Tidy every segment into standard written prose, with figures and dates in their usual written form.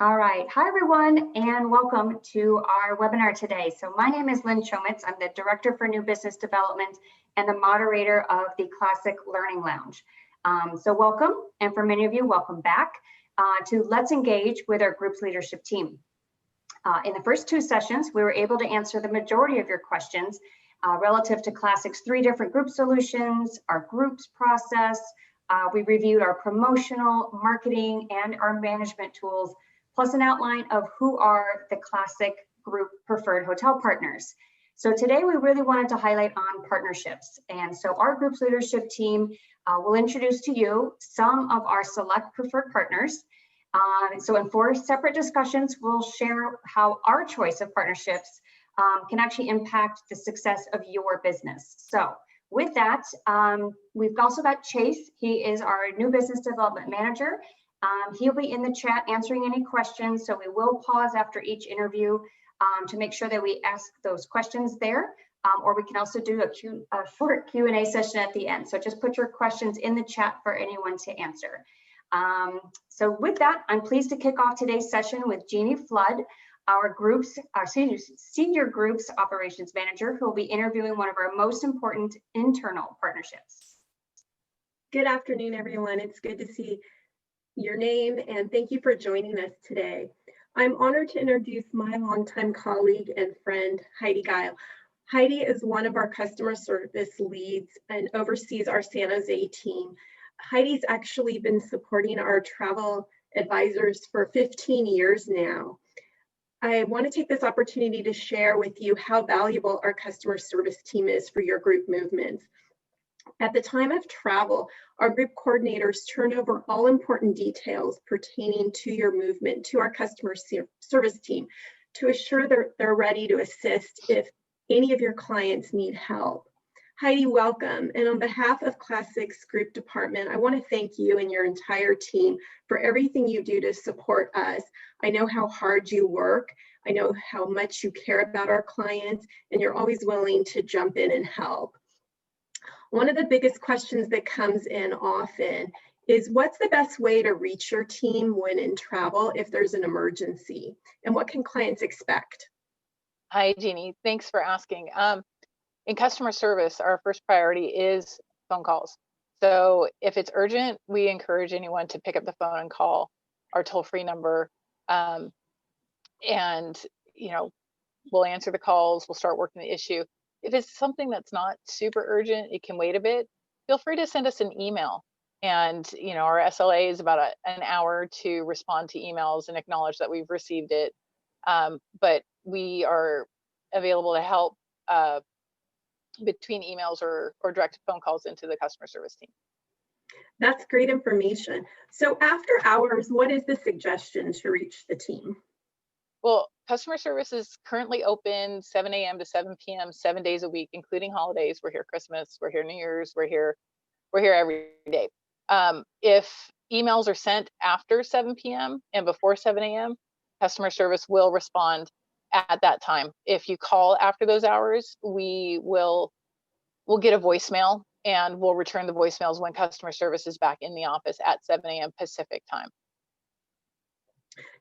All right. Hi, everyone, and welcome to our webinar today. So my name is Lynn Chomitz. I'm the Director for New Business Development and the moderator of the Classic Learning Lounge. So welcome, and for many of you, welcome back to Let's Engage with our group's leadership team. In the first two sessions, we were able to answer the majority of your questions relative to Classic's 3 different group solutions, our groups process. We reviewed our promotional, marketing, and our management tools, plus an outline of who are the Classic Group preferred hotel partners. So today we really wanted to highlight on partnerships. And so our group's leadership team will introduce to you some of our select preferred partners. So in 4 separate discussions, we'll share how our choice of partnerships can actually impact the success of your business. So with that, we've also got Chase. He is our new business development manager. He'll be in the chat answering any questions. So we will pause after each interview to make sure that we ask those questions there. Or we can also do a short Q&A session at the end. So just put your questions in the chat for anyone to answer. So with that, I'm pleased to kick off today's session with Jeannie Flood, our senior groups operations manager, who will be interviewing one of our most important internal partnerships. Good afternoon, everyone. It's good to see your name, and thank you for joining us today. I'm honored to introduce my longtime colleague and friend, Heidi Geil. Heidi is one of our customer service leads and oversees our San Jose team. Heidi's actually been supporting our travel advisors for 15 years now. I want to take this opportunity to share with you how valuable our customer service team is for your group movements. At the time of travel, our group coordinators turn over all important details pertaining to your movement to our customer service team to assure they're ready to assist if any of your clients need help. Heidi, welcome. And on behalf of Classic's group department, I want to thank you and your entire team for everything you do to support us. I know how hard you work. I know how much you care about our clients, and you're always willing to jump in and help. One of the biggest questions that comes in often is, what's the best way to reach your team when in travel if there's an emergency? And what can clients expect? Hi, Jeannie. Thanks for asking. In customer service, our first priority is phone calls. So if it's urgent, we encourage anyone to pick up the phone and call our toll-free number. And, we'll answer the calls, we'll start working the issue. If it's something that's not super urgent, it can wait a bit, feel free to send us an email. And, our SLA is about an hour to respond to emails and acknowledge that we've received it. But we are available to help between emails or direct phone calls into the customer service team. That's great information. So after hours, what is the suggestion to reach the team? Well, customer service is currently open 7 a.m. to 7 p.m. 7 days a week, including holidays. We're here Christmas, we're here New Year's, we're here every day. If emails are sent after 7 p.m. and before 7 a.m., customer service will respond at that time. If you call after those hours, we'll get a voicemail, and we'll return the voicemails when customer service is back in the office at 7 a.m. Pacific time.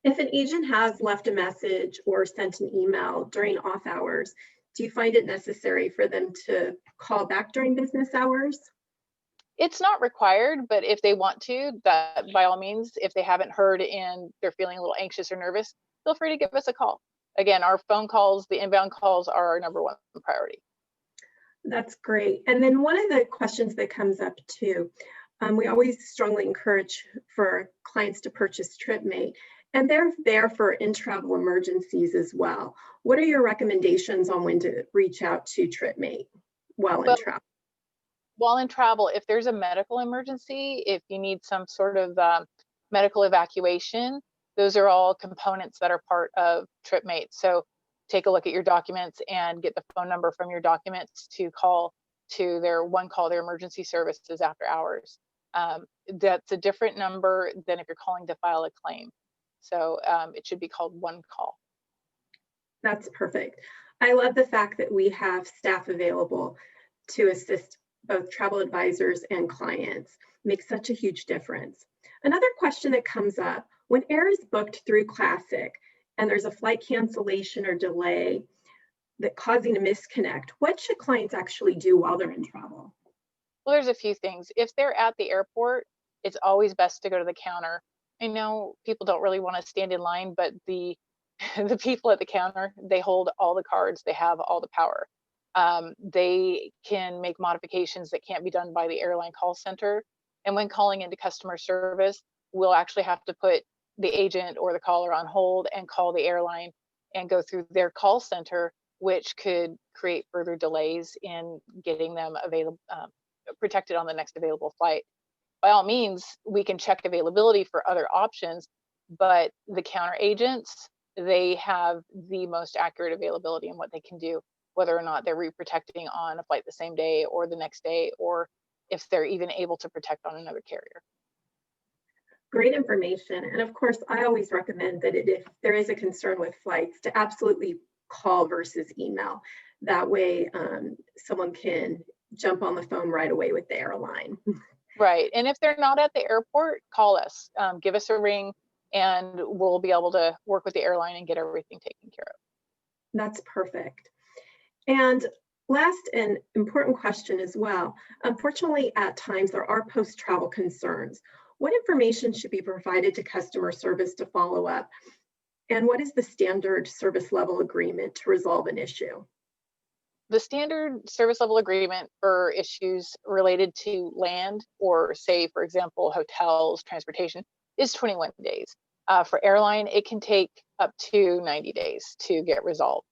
If an agent has left a message or sent an email during off hours, do you find it necessary for them to call back during business hours? It's not required, but if they want to, that by all means, if they haven't heard and they're feeling a little anxious or nervous, feel free to give us a call. Again, our phone calls, the inbound calls, are our #1 priority. That's great. And then one of the questions that comes up too, we always strongly encourage for clients to purchase TripMate, and they're there for in-travel emergencies as well. What are your recommendations on when to reach out to TripMate while in travel? While in travel, if there's a medical emergency, if you need some sort of medical evacuation, those are all components that are part of TripMate. So take a look at your documents and get the phone number from your documents to call to their their emergency services after hours. That's a different number than if you're calling to file a claim. So it should be called One Call. That's perfect. I love the fact that we have staff available to assist both travel advisors and clients. Makes such a huge difference. Another question that comes up, When air is booked through Classic and there's a flight cancellation or delay that causing a misconnect, what should clients actually do while they're in travel? Well, there's a few things. If they're at the airport, it's always best to go to the counter. I know people don't really want to stand in line, but the the people at the counter, they hold all the cards, they have all the power. They can make modifications that can't be done by the airline call center. And when calling into customer service, we'll actually have to put the agent or the caller on hold and call the airline and go through their call center, which could create further delays in getting them available, protected on the next available flight. By all means, we can check availability for other options, but the counter agents, they have the most accurate availability in what they can do, whether or not they're reprotecting on a flight the same day or the next day, or if they're even able to protect on another carrier. Great information. And of course, I always recommend that if there is a concern with flights, to absolutely call versus email. That way, someone can jump on the phone right away with the airline. Right. And if they're not at the airport, call us, give us a ring, and we'll be able to work with the airline and get everything taken care of. That's perfect. And last and important question as well. Unfortunately, at times there are post-travel concerns. What information should be provided to customer service to follow up? And what is the standard service level agreement to resolve an issue? The standard service level agreement for issues related to land, or say, for example, hotels, transportation, is 21 days. For airline, it can take up to 90 days to get resolved.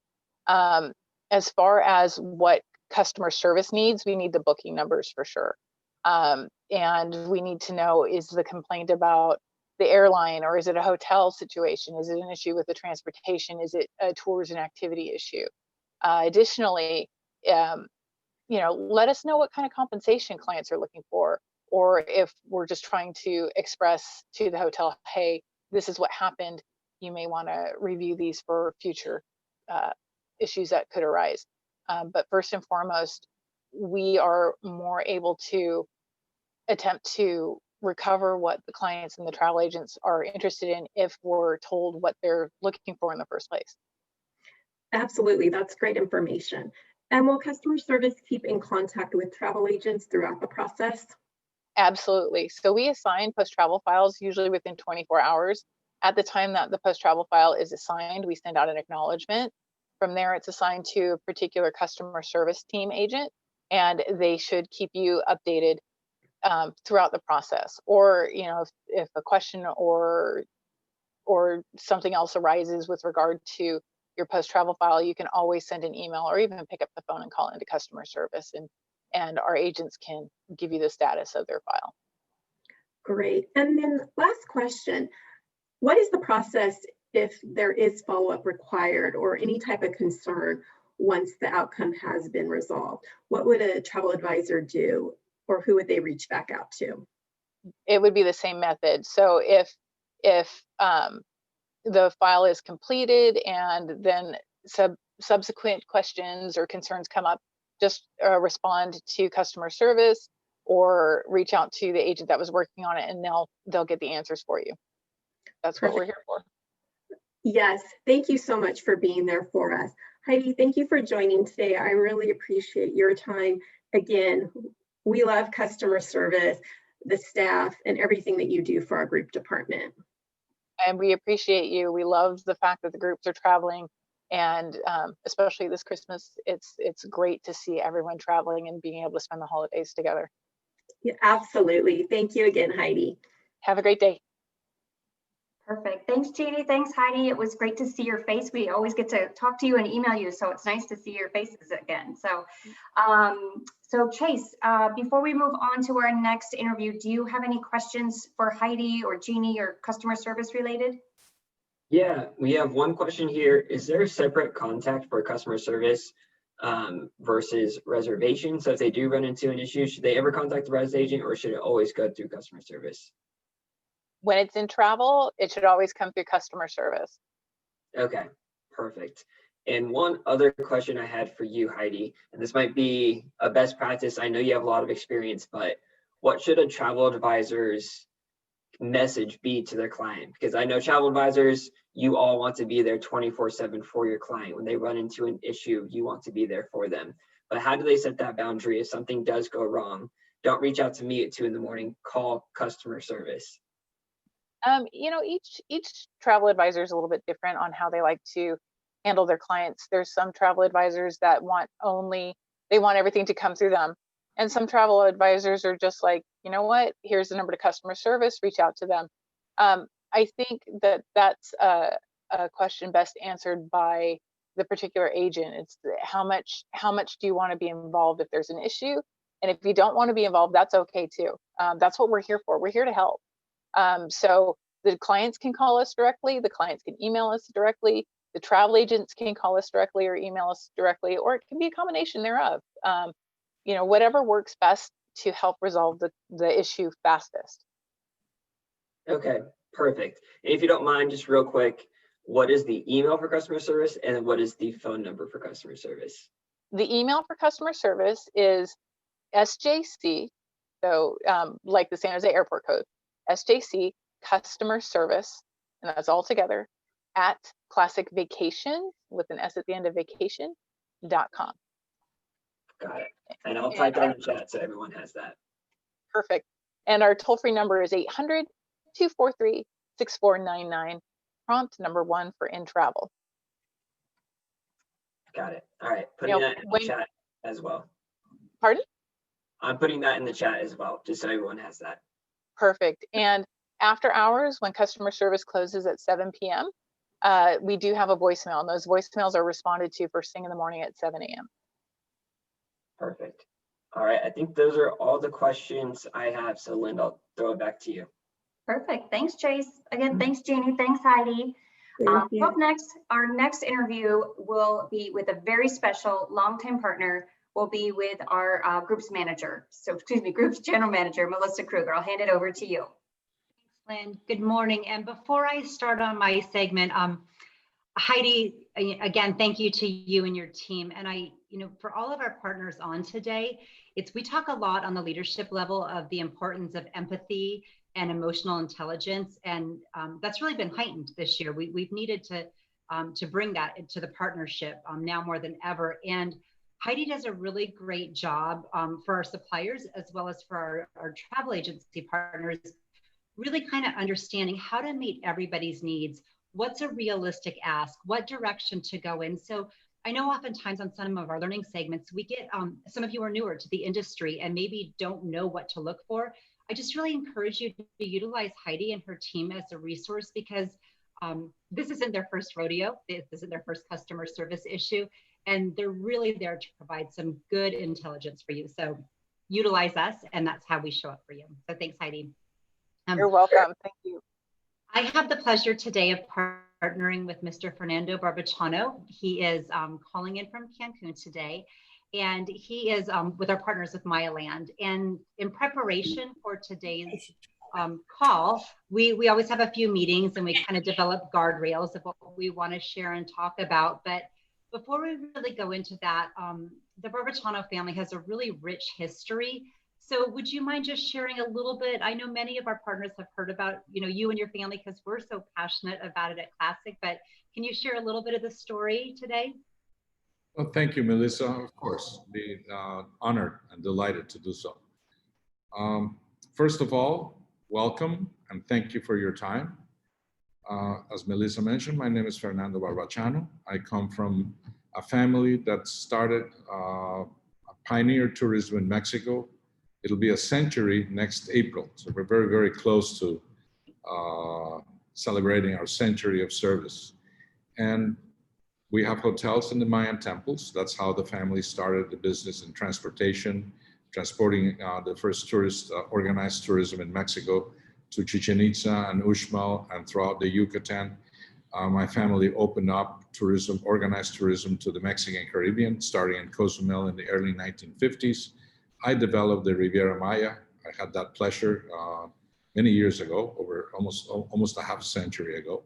As far as what customer service needs, we need the booking numbers for sure. And we need to know, is the complaint about the airline, or is it a hotel situation? Is it an issue with the transportation? Is it a tours and activity issue? Additionally, let us know what kind of compensation clients are looking for, or if we're just trying to express to the hotel, hey, this is what happened. You may want to review these for future issues that could arise. But first and foremost, we are more able to attempt to recover what the clients and the travel agents are interested in if we're told what they're looking for in the first place. Absolutely, that's great information. And will customer service keep in contact with travel agents throughout the process? Absolutely. So we assign post-travel files usually within 24 hours. At the time that the post-travel file is assigned, we send out an acknowledgement. From there, it's assigned to a particular customer service team agent, and they should keep you updated throughout the process. Or, if a question or something else arises with regard to your post-travel file, you can always send an email or even pick up the phone and call into customer service, and our agents can give you the status of their file. Great. And then last question, what is the process if there is follow-up required or any type of concern once the outcome has been resolved? What would a travel advisor do, or who would they reach back out to? It would be the same method. So if the file is completed and then subsequent questions or concerns come up, just respond to customer service or reach out to the agent that was working on it, and they'll get the answers for you. That's Perfect. What we're here for. Yes, thank you so much for being there for us. Heidi, thank you for joining today. I really appreciate your time. Again, we love customer service, the staff, and everything that you do for our group department. And we appreciate you. We love the fact that the groups are traveling, and especially this Christmas, it's great to see everyone traveling and being able to spend the holidays together. Yeah, absolutely. Thank you again, Heidi. Have a great day. Perfect. Thanks, Jeannie. Thanks, Heidi. It was great to see your face. We always get to talk to you and email you, so it's nice to see your faces again. So, Chase, before we move on to our next interview, do you have any questions for Heidi or Jeannie or customer service related? Yeah, we have one question here. Is there a separate contact for customer service versus reservation? So if they do run into an issue, should they ever contact the res agent, or should it always go through customer service? When it's in travel, it should always come through customer service. Okay, perfect. And one other question I had for you, Heidi, and this might be a best practice. I know you have a lot of experience, but what should a travel advisor's message be to their client? Because I know travel advisors, you all want to be there 24/7 for your client. When they run into an issue, you want to be there for them. But how do they set that boundary if something does go wrong? Don't reach out to me at 2 a.m, call customer service. You know, each travel advisor is a little bit different on how they like to handle their clients. There's some travel advisors that want everything to come through them. And some travel advisors are just like, you know what, here's the number to customer service, reach out to them. I think that's a question best answered by the particular agent. It's how much do you want to be involved if there's an issue? And if you don't want to be involved, that's okay too. That's what we're here for. We're here to help. So the clients can call us directly, the clients can email us directly, the travel agents can call us directly or email us directly, or it can be a combination thereof. You know, whatever works best to help resolve the issue fastest. Okay, perfect. And if you don't mind, just real quick, what is the email for customer service and what is the phone number for customer service? The email for customer service is SJC, so like the San Jose airport code, SJC customer service, and that's all together, at Classic Vacation with an S at the end of vacation.com. Got it. And I'll type that in the chat so everyone has that. Perfect. And our toll-free number is 800-243-6499, prompt number 1 for in travel. Got it. All right. Putting that in the chat as well. Pardon? I'm putting that in the chat as well, just so everyone has that. Perfect. And after hours, when customer service closes at 7 p.m., we do have a voicemail, and those voicemails are responded to first thing in the morning at 7 a.m. Perfect. All right. I think those are all the questions I have. So Linda, I'll throw it back to you. Perfect. Thanks, Chase. Again, thanks, Jeannie. Thanks, Heidi. Up next, our next interview will be with a very special longtime partner. Will be with our groups manager. So, excuse me, groups general manager, Melissa Kruger. I'll hand it over to you. Thanks, Lynn. Good morning. And before I start on my segment, Heidi, again, thank you to you and your team. And for all of our partners on today, we talk a lot on the leadership level of the importance of empathy and emotional intelligence. And that's really been heightened this year. We've needed to bring that into the partnership now more than ever. And Heidi does a really great job for our suppliers as well as for our travel agency partners, really kind of understanding how to meet everybody's needs. What's a realistic ask? What direction to go in? So I know oftentimes on some of our learning segments, we get some of you are newer to the industry and maybe don't know what to look for. I just really encourage you to utilize Heidi and her team as a resource, because this isn't their first rodeo. This isn't their first customer service issue. And they're really there to provide some good intelligence for you. So utilize us, and that's how we show up for you. So thanks, Heidi. You're welcome. Thank you. I have the pleasure today of partnering with Mr. Fernando Barbachano. He is calling in from Cancun today, and he is with our partners with Mayaland. And in preparation for today's call, we always have a few meetings and we kind of develop guardrails of what we want to share and talk about. But before we really go into that, the Barbachano family has a really rich history. So would you mind just sharing a little bit? I know many of our partners have heard about, you and your family, because we're so passionate about it at Classic, but can you share a little bit of the story today? Well, thank you, Melissa. Of course, be honored and delighted to do so. First of all, welcome and thank you for your time. As Melissa mentioned, my name is Fernando Barbachano. I come from a family that started pioneer tourism in Mexico. It'll be a century next April. So we're very, very close to celebrating our century of service. And we have hotels in the Mayan temples. That's how the family started the business in transportation, transporting the first organized tourism in Mexico to Chichen Itza and Uxmal and throughout the Yucatan. My family opened up tourism, organized tourism to the Mexican Caribbean, starting in Cozumel in the early 1950s. I developed the Riviera Maya. I had that pleasure many years ago, over almost a half century ago.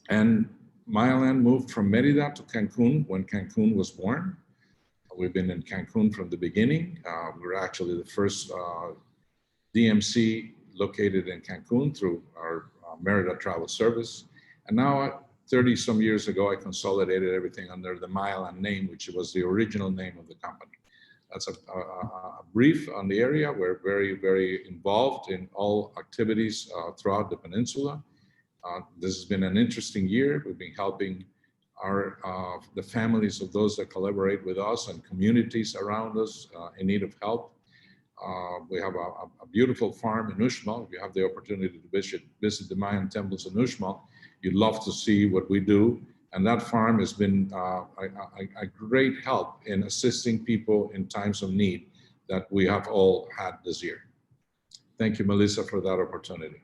And Mayaland moved from Merida to Cancun when Cancun was born. We've been in Cancun from the beginning. We're actually the first DMC located in Cancun through our Merida travel service. And now 30 some years ago, I consolidated everything under the Mayaland name, which was the original name of the company. That's a brief on the area. We're very, very involved in all activities throughout the peninsula. This has been an interesting year. We've been helping the families of those that collaborate with us and communities around us in need of help. We have a beautiful farm in Uxmal. If you have the opportunity to visit the Mayan temples in Uxmal, you'd love to see what we do. And that farm has been a great help in assisting people in times of need that we have all had this year. Thank you, Melissa, for that opportunity.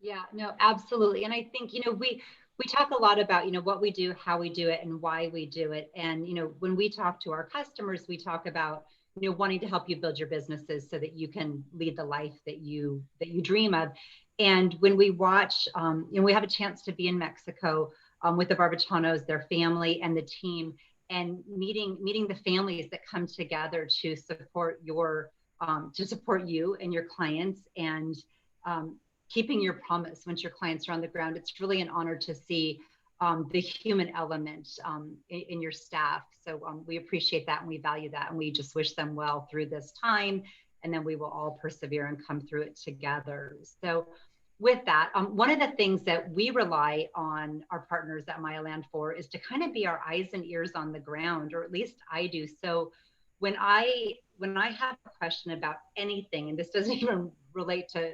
Yeah, no, absolutely. And I think, we talk a lot about, what we do, how we do it, and why we do it. And, when we talk to our customers, we talk about, wanting to help you build your businesses so that you can lead the life that you dream of. And when we watch, we have a chance to be in Mexico with the Barbatanos, their family and the team, and meeting the families that come together to support you and your clients, and keeping your promise once your clients are on the ground. It's really an honor to see the human element in your staff. So we appreciate that and we value that, and we just wish them well through this time, and then we will all persevere and come through it together. So with that, one of the things that we rely on our partners at Mayaland for is to kind of be our eyes and ears on the ground, or at least I do. So when I have a question about anything, and this doesn't even relate to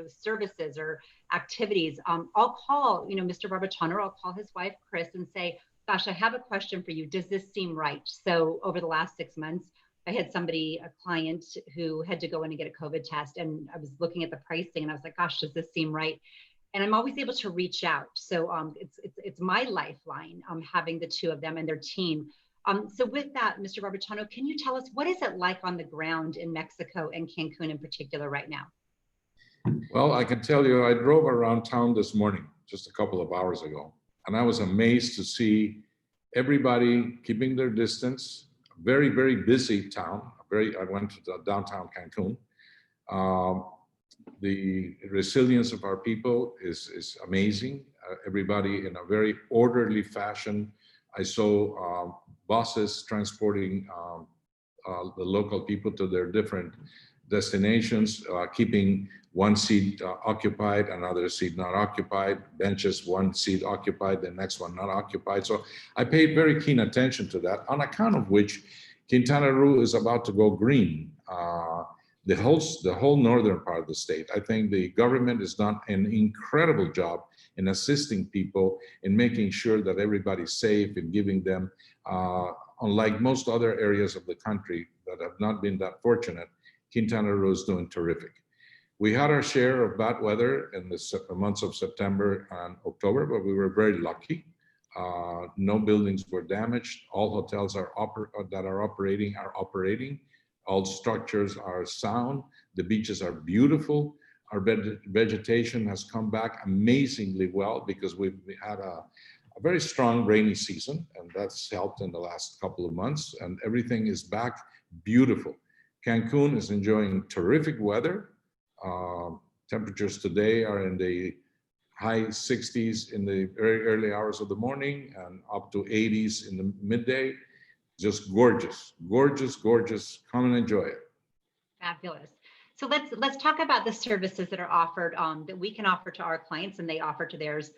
services or activities, I'll call, Mr. Barbatano, or I'll call his wife, Chris, and say, gosh, I have a question for you. Does this seem right? So over the last 6 months, I had a client who had to go in and get a COVID test, and I was looking at the pricing and I was like, gosh, does this seem right? And I'm always able to reach out. So it's my lifeline, having the two of them and their team. So with that, Mr. Barbatano, can you tell us, what is it like on the ground in Mexico and Cancun in particular right now? Well, I can tell you, I drove around town this morning, just a couple of hours ago, and I was amazed to see everybody keeping their distance. Very, very busy town. I went to downtown Cancun. The resilience of our people is amazing. Everybody in a very orderly fashion. I saw buses transporting the local people to their different destinations, keeping one seat occupied, another seat not occupied, benches, one seat occupied, the next one not occupied. So I paid very keen attention to that, on account of which Quintana Roo is about to go green. The whole northern part of the state. I think the government has done an incredible job in assisting people in making sure that everybody's safe and giving them, unlike most other areas of the country that have not been that fortunate, Quintana Roo is doing terrific. We had our share of bad weather in the months of September and October, but we were very lucky. No buildings were damaged. All hotels that are operating are operating. All structures are sound. The beaches are beautiful. Our vegetation has come back amazingly well because we had a very strong rainy season, and that's helped in the last couple of months, and everything is back beautiful. Cancun is enjoying terrific weather. Temperatures today are in the high 60s in the very early hours of the morning and up to 80s in the midday. Just gorgeous, gorgeous, gorgeous. Come and enjoy it. Fabulous. So let's talk about the services that are offered, that we can offer to our clients and they offer to theirs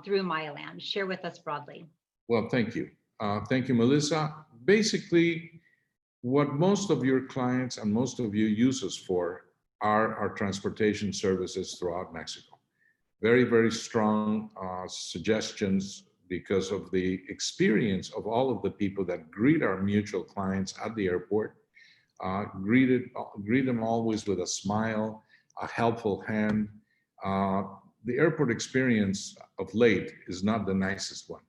through Mayaland. Share with us broadly. Well, thank you. Thank you, Melissa. Basically, what most of your clients and most of you use us for are our transportation services throughout Mexico. Very, very strong suggestions because of the experience of all of the people that greet our mutual clients at the airport. Greet them always with a smile, a helpful hand. The airport experience of late is not the nicest one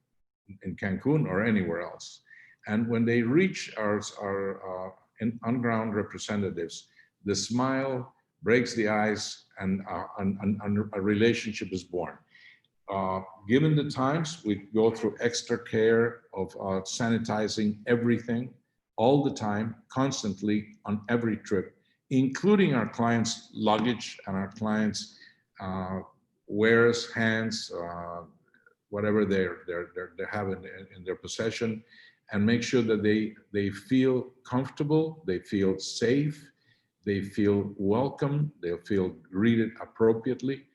in Cancun or anywhere else. And when they reach our on-ground representatives, the smile breaks the ice and a relationship is born. Given the times, we go through extra care of sanitizing everything all the time, constantly on every trip, including our clients' luggage and our clients' wares, hands, whatever they have in their possession, and make sure that they feel comfortable, they feel safe, they feel welcome, they feel greeted appropriately.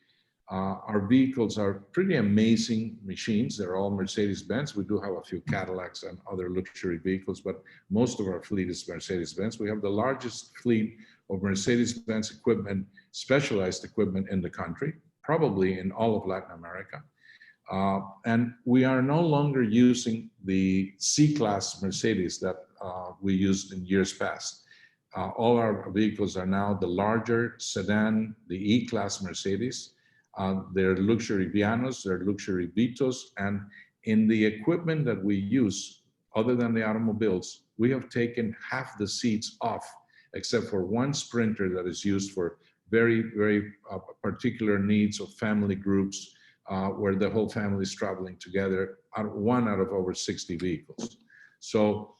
Our vehicles are pretty amazing machines. They're all Mercedes-Benz. We do have a few Cadillacs and other luxury vehicles, but most of our fleet is Mercedes-Benz. We have the largest fleet of Mercedes-Benz equipment, specialized equipment in the country, probably in all of Latin America. And we are no longer using the C-Class Mercedes that we used in years past. All our vehicles are now the larger sedan, the E-Class Mercedes. They're luxury Vianos, they're luxury Vitos, and in the equipment that we use, other than the automobiles, we have taken half the seats off, except for one Sprinter that is used for very, very particular needs of family groups, where the whole family is traveling together, one out of over 60 vehicles. So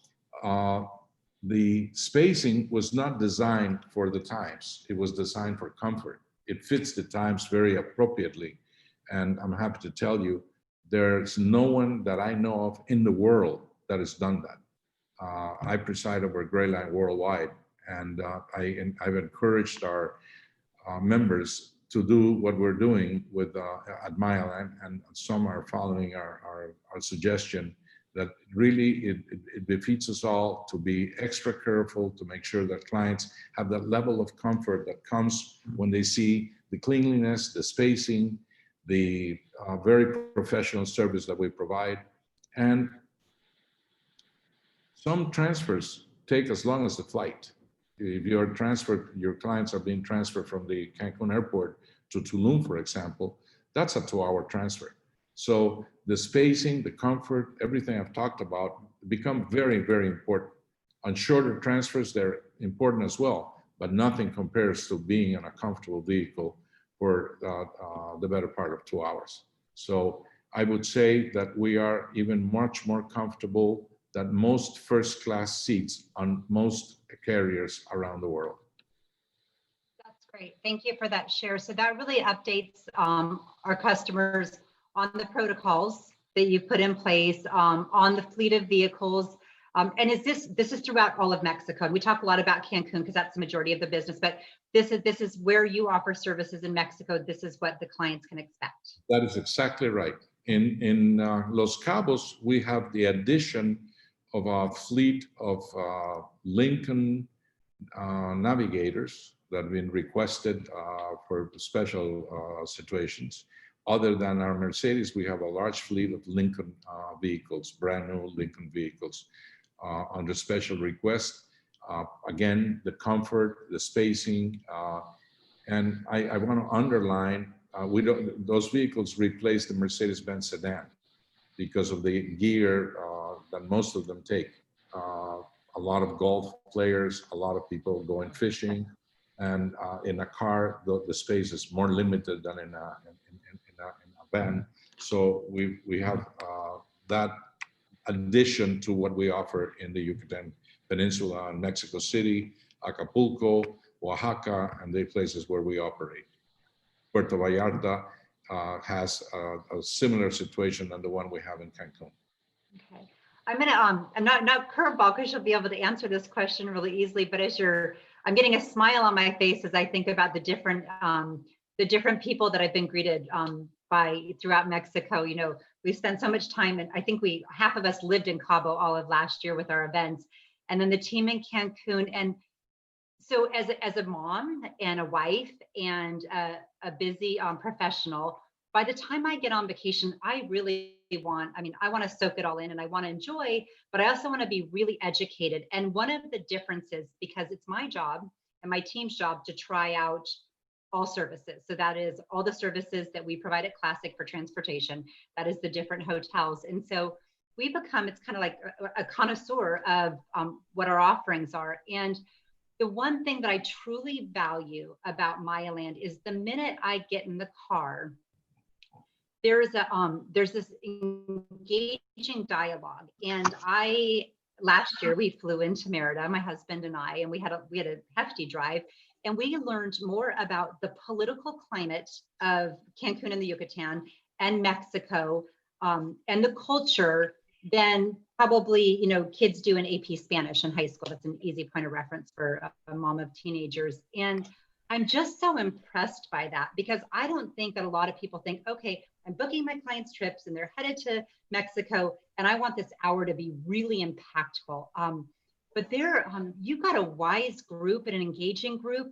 the spacing was not designed for the times, it was designed for comfort. It fits the times very appropriately. And I'm happy to tell you, there's no one that I know of in the world that has done that. I preside over Gray Line Worldwide, and I've encouraged our members to do what we're doing with at Mayaland, and some are following our suggestion that really it befits us all to be extra careful to make sure that clients have that level of comfort that comes when they see the cleanliness, the spacing, the very professional service that we provide. And some transfers take as long as the flight. If you're transferred, your clients are being transferred from the Cancun airport to Tulum, for example, that's a 2-hour transfer. So the spacing, the comfort, everything I've talked about become very, very important. On shorter transfers, they're important as well, but nothing compares to being in a comfortable vehicle for the better part of 2 hours. So I would say that we are even much more comfortable than most first-class seats on most carriers around the world. That's great. Thank you for that share. So that really updates our customers on the protocols that you've put in place, on the fleet of vehicles. And this is throughout all of Mexico. And we talk a lot about Cancun because that's the majority of the business, but this is where you offer services in Mexico. This is what the clients can expect. That is exactly right. In Los Cabos, we have the addition of a fleet of Lincoln navigators that have been requested for special situations. Other than our Mercedes, we have a large fleet of Lincoln vehicles, brand new Lincoln vehicles under special request. Again, the comfort, the spacing, and I want to underline, those vehicles replace the Mercedes-Benz sedan because of the gear that most of them take. A lot of golf players, a lot of people going fishing, and in a car, the space is more limited than in a van. So we have that addition to what we offer in the Yucatan Peninsula and Mexico City, Acapulco, Oaxaca, and the places where we operate. Puerto Vallarta has a similar situation than the one we have in Cancun. Okay. I'm gonna I'm not curveball because you'll be able to answer this question really easily, but I'm getting a smile on my face as I think about the different people that I've been greeted by throughout Mexico. You know, we spent so much time, and I think half of us lived in Cabo all of last year with our events, and then the team in Cancun. And so as a mom and a wife and a busy professional, by the time I get on vacation, I want to soak it all in and I want to enjoy, but I also want to be really educated. And one of the differences, because it's my job and my team's job to try out all services. So that is all the services that we provide at Classic for transportation. That is the different hotels. And so we become, it's kind of like a connoisseur of what our offerings are. And the one thing that I truly value about Mayaland is the minute I get in the car, there's this engaging dialogue. And last year we flew into Merida, my husband and I, and we had a hefty drive. And we learned more about the political climate of Cancun and the Yucatan and Mexico, and the culture than probably, kids do in AP Spanish in high school. That's an easy point of reference for a mom of teenagers. And I'm just so impressed by that, because I don't think that a lot of people think, okay, I'm booking my clients' trips and they're headed to Mexico, and I want this hour to be really impactful. But you've got a wise group and an engaging group.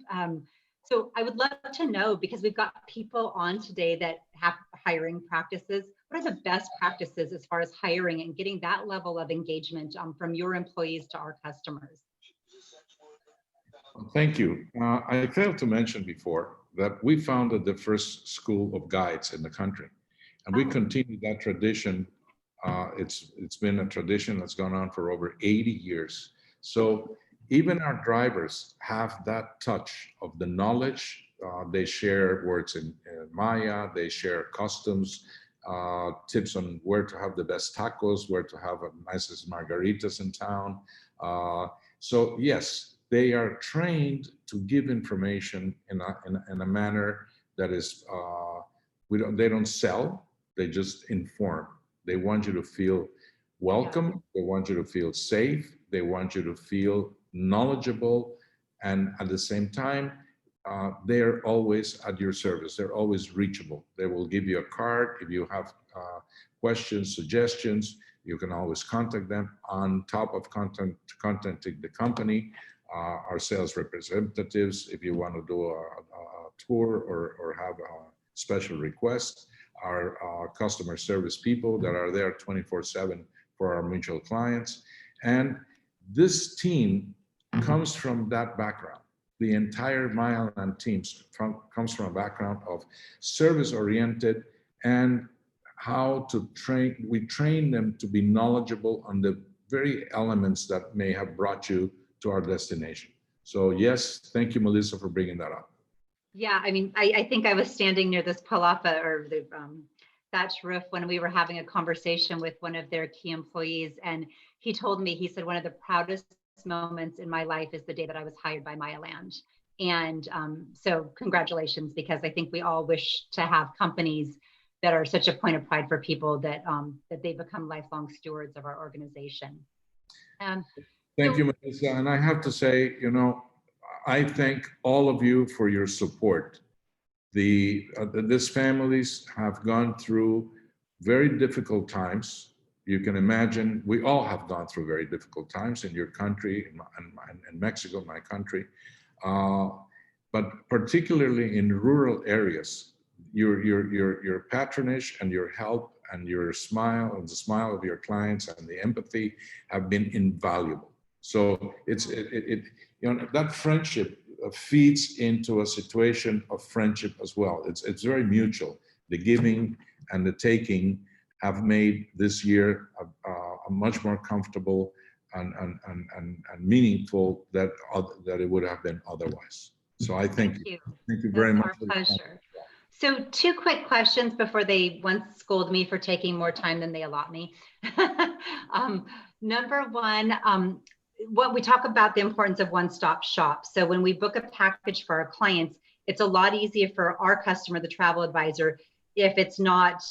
So I would love to know, because we've got people on today that have hiring practices. What are the best practices as far as hiring and getting that level of engagement from your employees to our customers? Thank you. I failed to mention before that we founded the first school of guides in the country, and we continue that tradition. It's been a tradition that's gone on for over 80 years. So even our drivers have that touch of the knowledge. They share words in Maya, they share customs, tips on where to have the best tacos, where to have the nicest margaritas in town. So yes, they are trained to give information in a manner that is, they don't sell, they just inform. They want you to feel welcome, they want you to feel safe, they want you to feel knowledgeable, and at the same time, they're always at your service. They're always reachable. They will give you a card. If you have questions, suggestions, you can always contact them. On top of contacting the company, our sales representatives, if you want to do a tour or have a special request, our customer service people that are there 24/7 for our mutual clients. And this team comes from that background. The entire Mayaland team comes from a background of service-oriented and how to train. We train them to be knowledgeable on the very elements that may have brought you to our destination. So yes, thank you, Melissa, for bringing that up. Yeah, I mean, I think I was standing near this palapa or the thatch roof when we were having a conversation with one of their key employees, and he told me, he said, one of the proudest moments in my life is the day that I was hired by Mayaland. And so congratulations, because I think we all wish to have companies that are such a point of pride for people that that they become lifelong stewards of our organization. Thank you, Melissa. And I have to say, I thank all of you for your support. These families have gone through very difficult times. You can imagine, we all have gone through very difficult times in your country, in Mexico, my country. But particularly in rural areas, your patronage and your help and your smile and the smile of your clients and the empathy have been invaluable. So that friendship feeds into a situation of friendship as well. It's very mutual. The giving and the taking have made this year a much more comfortable and meaningful that it would have been otherwise. So I thank you. Thank you very much. Our pleasure. So 2 quick questions before they once scold me for taking more time than they allot me. Number one, what we talk about the importance of one-stop shop. So when we book a package for our clients, it's a lot easier for our customer, the travel advisor, if it's not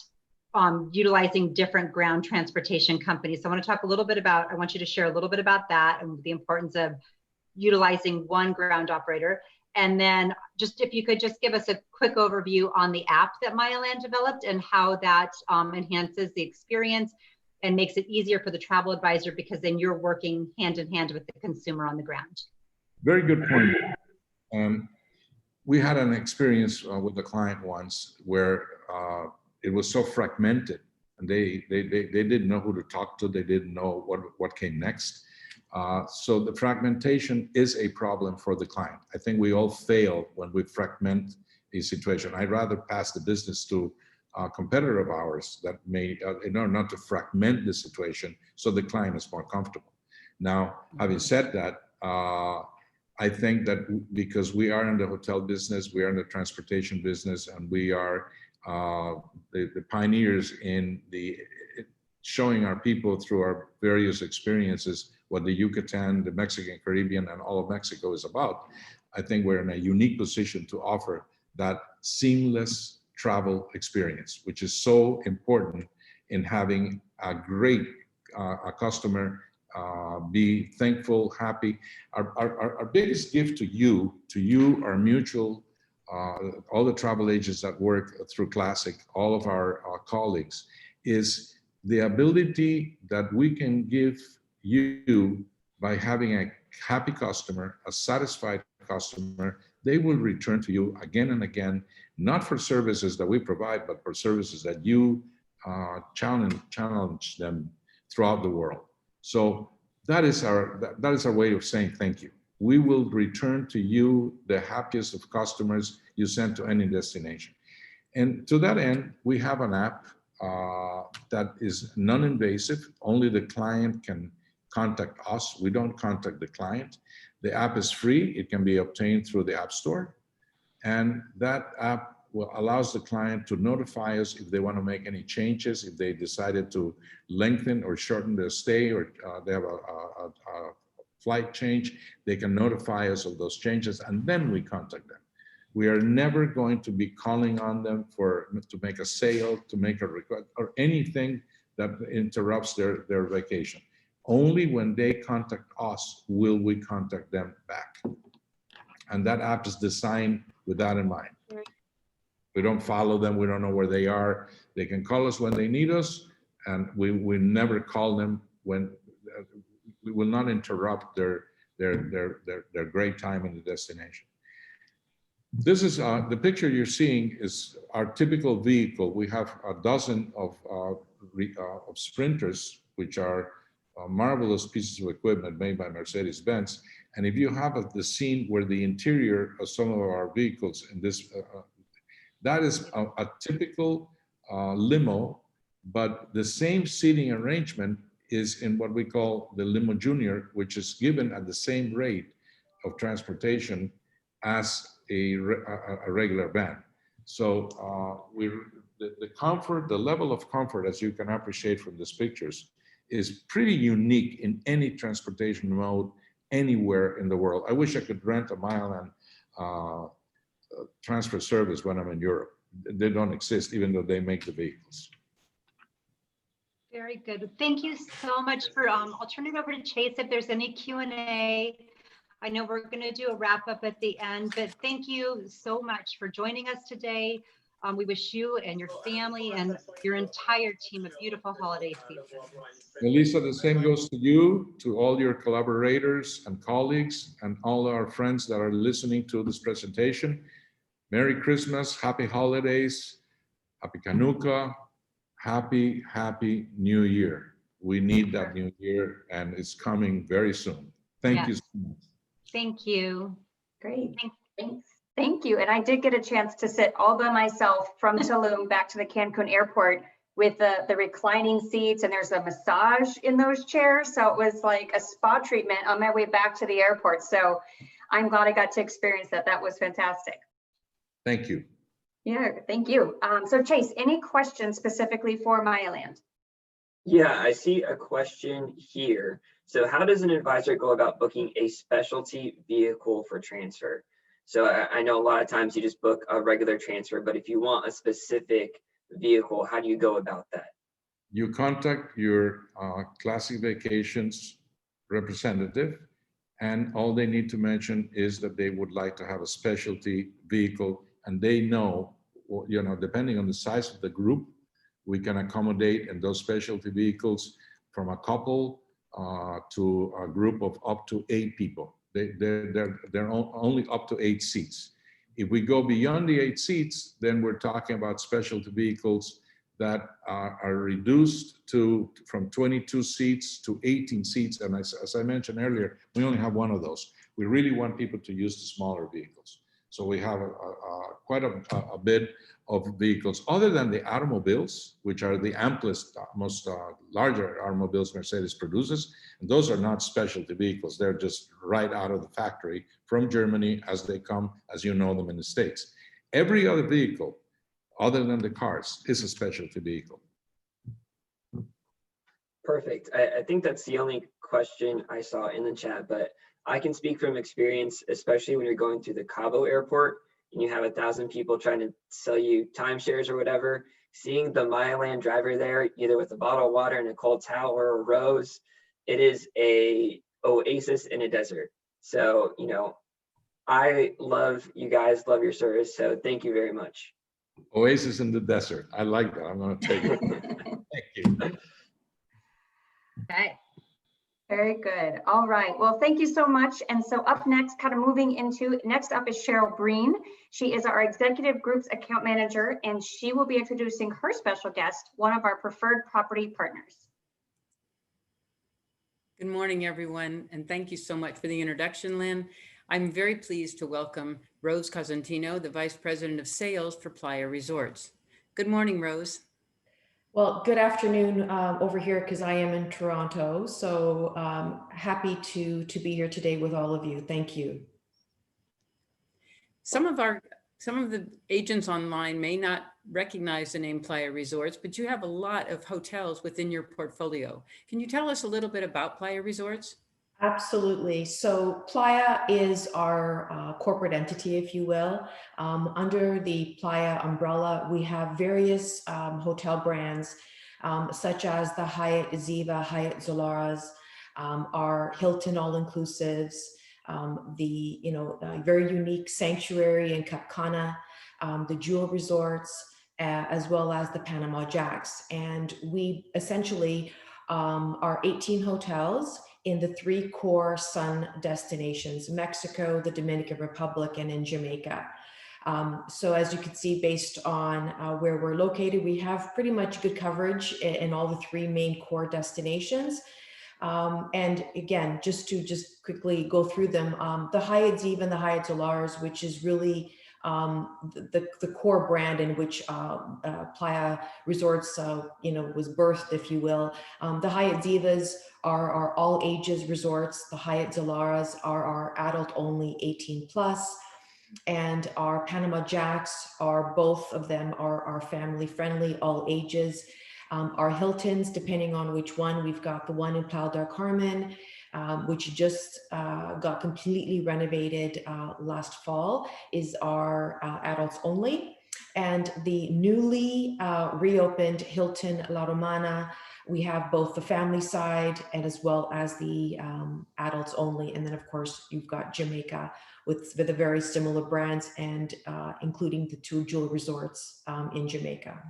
utilizing different ground transportation companies. So I want to talk a little bit about, I want you to share a little bit about that and the importance of utilizing one ground operator. And then just if you could just give us a quick overview on the app that Mayaland developed and how that enhances the experience and makes it easier for the travel advisor, because then you're working hand in hand with the consumer on the ground. Very good point. We had an experience with a client once where it was so fragmented, and they didn't know who to talk to. They didn't know what came next. So the fragmentation is a problem for the client. I think we all fail when we fragment a situation. I'd rather pass the business to a competitor of ours that may, in order not to fragment the situation, so the client is more comfortable. Now, having said that, I think that because we are in the hotel business, we are in the transportation business, and we are the pioneers in showing our people through our various experiences what the Yucatan, the Mexican Caribbean, and all of Mexico is about. I think we're in a unique position to offer that seamless travel experience, which is so important in having a great a customer be thankful, happy. Our biggest gift to you, our mutual, all the travel agents that work through Classic, all of our colleagues, is the ability that we can give you by having a happy customer, a satisfied customer. They will return to you again and again, not for services that we provide, but for services that you challenge them throughout the world. So that is our way of saying thank you. We will return to you the happiest of customers you send to any destination. And to that end, we have an app that is non-invasive. Only the client can contact us. We don't contact the client. The app is free. It can be obtained through the App Store. And that app allows the client to notify us if they want to make any changes, if they decided to lengthen or shorten their stay, or they have a flight change. They can notify us of those changes, and then we contact them. We are never going to be calling on them to make a sale, to make a request, or anything that interrupts their vacation. Only when they contact us will we contact them back. And that app is designed with that in mind. We don't follow them. We don't know where they are. They can call us when they need us, and we never call them when we will not interrupt their great time in the destination. This is the picture you're seeing is our typical vehicle. We have a dozen of Sprinters, which are marvelous pieces of equipment made by Mercedes-Benz. And if you have the scene where the interior of some of our vehicles in this, that is a typical limo, but the same seating arrangement is in what we call the limo junior, which is given at the same rate of transportation as a regular van. So the comfort, the level of comfort, as you can appreciate from these pictures, is pretty unique in any transportation mode anywhere in the world. I wish I could rent a Mayaland transfer service when I'm in Europe. They don't exist, even though they make the vehicles. Very good. Thank you so much for, I'll turn it over to Chase if there's any Q&A. I know we're going to do a wrap up at the end, but thank you so much for joining us today. We wish you and your family and your entire team a beautiful holiday season. Melissa, the same goes to you, to all your collaborators and colleagues, and all our friends that are listening to this presentation. Merry Christmas, happy holidays, happy Hanukkah, happy New Year. We need that new year, and it's coming very soon. Thank you so much. Thank you. Great. Thanks. Thank you. And I did get a chance to sit all by myself from Tulum back to the Cancun airport with the reclining seats, and there's a massage in those chairs. So it was like a spa treatment on my way back to the airport. So I'm glad I got to experience that. That was fantastic. Thank you. Yeah, thank you. So Chase, any questions specifically for Mayaland? Yeah, I see a question here. So how does an advisor go about booking a specialty vehicle for transfer? So I know a lot of times you just book a regular transfer, but if you want a specific vehicle, how do you go about that? You contact your Classic Vacations representative, and all they need to mention is that they would like to have a specialty vehicle, and they know, you know, depending on the size of the group, we can accommodate in those specialty vehicles from a couple to a group of up to 8 people. They're only up to 8 seats. If we go beyond the 8 seats, then we're talking about specialty vehicles that are reduced from 22 seats to 18 seats. And as I mentioned earlier, we only have one of those. We really want people to use the smaller vehicles. So we have quite a bit of vehicles other than the automobiles, which are the amplest, most larger automobiles Mercedes produces. And those are not specialty vehicles. They're just right out of the factory from Germany as they come, as you know them in the States. Every other vehicle, other than the cars, is a specialty vehicle. Perfect. I think that's the only question I saw in the chat, but I can speak from experience, especially when you're going through the Cabo airport and you have 1,000 people trying to sell you timeshares or whatever. Seeing the Mayaland driver there, either with a bottle of water and a cold towel or a rose, it is a oasis in a desert. So, you know, I love you guys, love your service. So thank you very much. Oasis in the desert. I like that. I'm going to take it. Thank you. Okay. Very good. All right. Well, thank you so much. And so up next, kind of moving into, next up is Cheryl Breen. She is our Executive Group's account manager, and she will be introducing her special guest, one of our preferred property partners. Good morning, everyone, and thank you so much for the introduction, Lynn. I'm very pleased to welcome Rose Cosentino, the Vice President of Sales for Playa Resorts. Good morning, Rose. Well, good afternoon over here because I am in Toronto. So happy to be here today with all of you. Thank you. Some of the agents online may not recognize the name Playa Resorts, but you have a lot of hotels within your portfolio. Can you tell us a little bit about Playa Resorts? Absolutely. So Playa is our corporate entity, if you will. Under the Playa umbrella, we have various hotel brands, such as the Hyatt Ziva, Hyatt Zolaras, our Hilton All-Inclusives, the very unique Sanctuary in Cap Cana, the Jewel Resorts, as well as the Panama Jacks. And we essentially are 18 hotels in the 3 core sun destinations: Mexico, the Dominican Republic, and in Jamaica. So as you can see, based on where we're located, we have pretty much good coverage in all the 3 main core destinations. And again, just to quickly go through them, the Hyatt Ziva and the Hyatt Zolaras, which is really the core brand in which Playa Resorts, was birthed, if you will. The Hyatt Zivas are all ages resorts. The Hyatt Zolaras are our adult only 18 plus. And our Panama Jacks are, both of them are family friendly, all ages. Our Hiltons, depending on which one, we've got the one in Playa del Carmen, which just got completely renovated last fall, is our adults only. And the newly reopened Hilton La Romana, we have both the family side and as well as the adults only. And then of course, you've got Jamaica with a very similar brands, and including the 2 jewel resorts in Jamaica.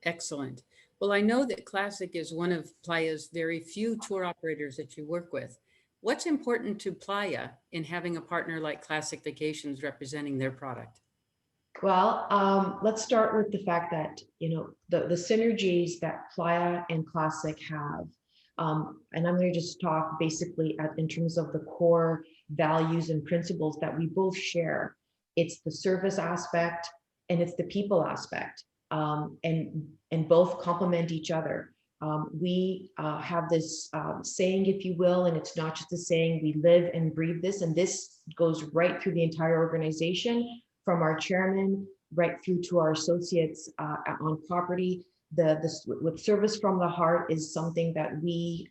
Excellent. Well, I know that Classic is one of Playa's very few tour operators that you work with. What's important to Playa in having a partner like Classic Vacations representing their product? Well, let's start with the fact that, the synergies that Playa and Classic have. And I'm going to just talk basically in terms of the core values and principles that we both share. It's the service aspect and it's the people aspect. And both complement each other. We have this saying, if you will, and it's not just a saying, we live and breathe this, and this goes right through the entire organization, from our chairman right through to our associates on property. With service from the heart is something that we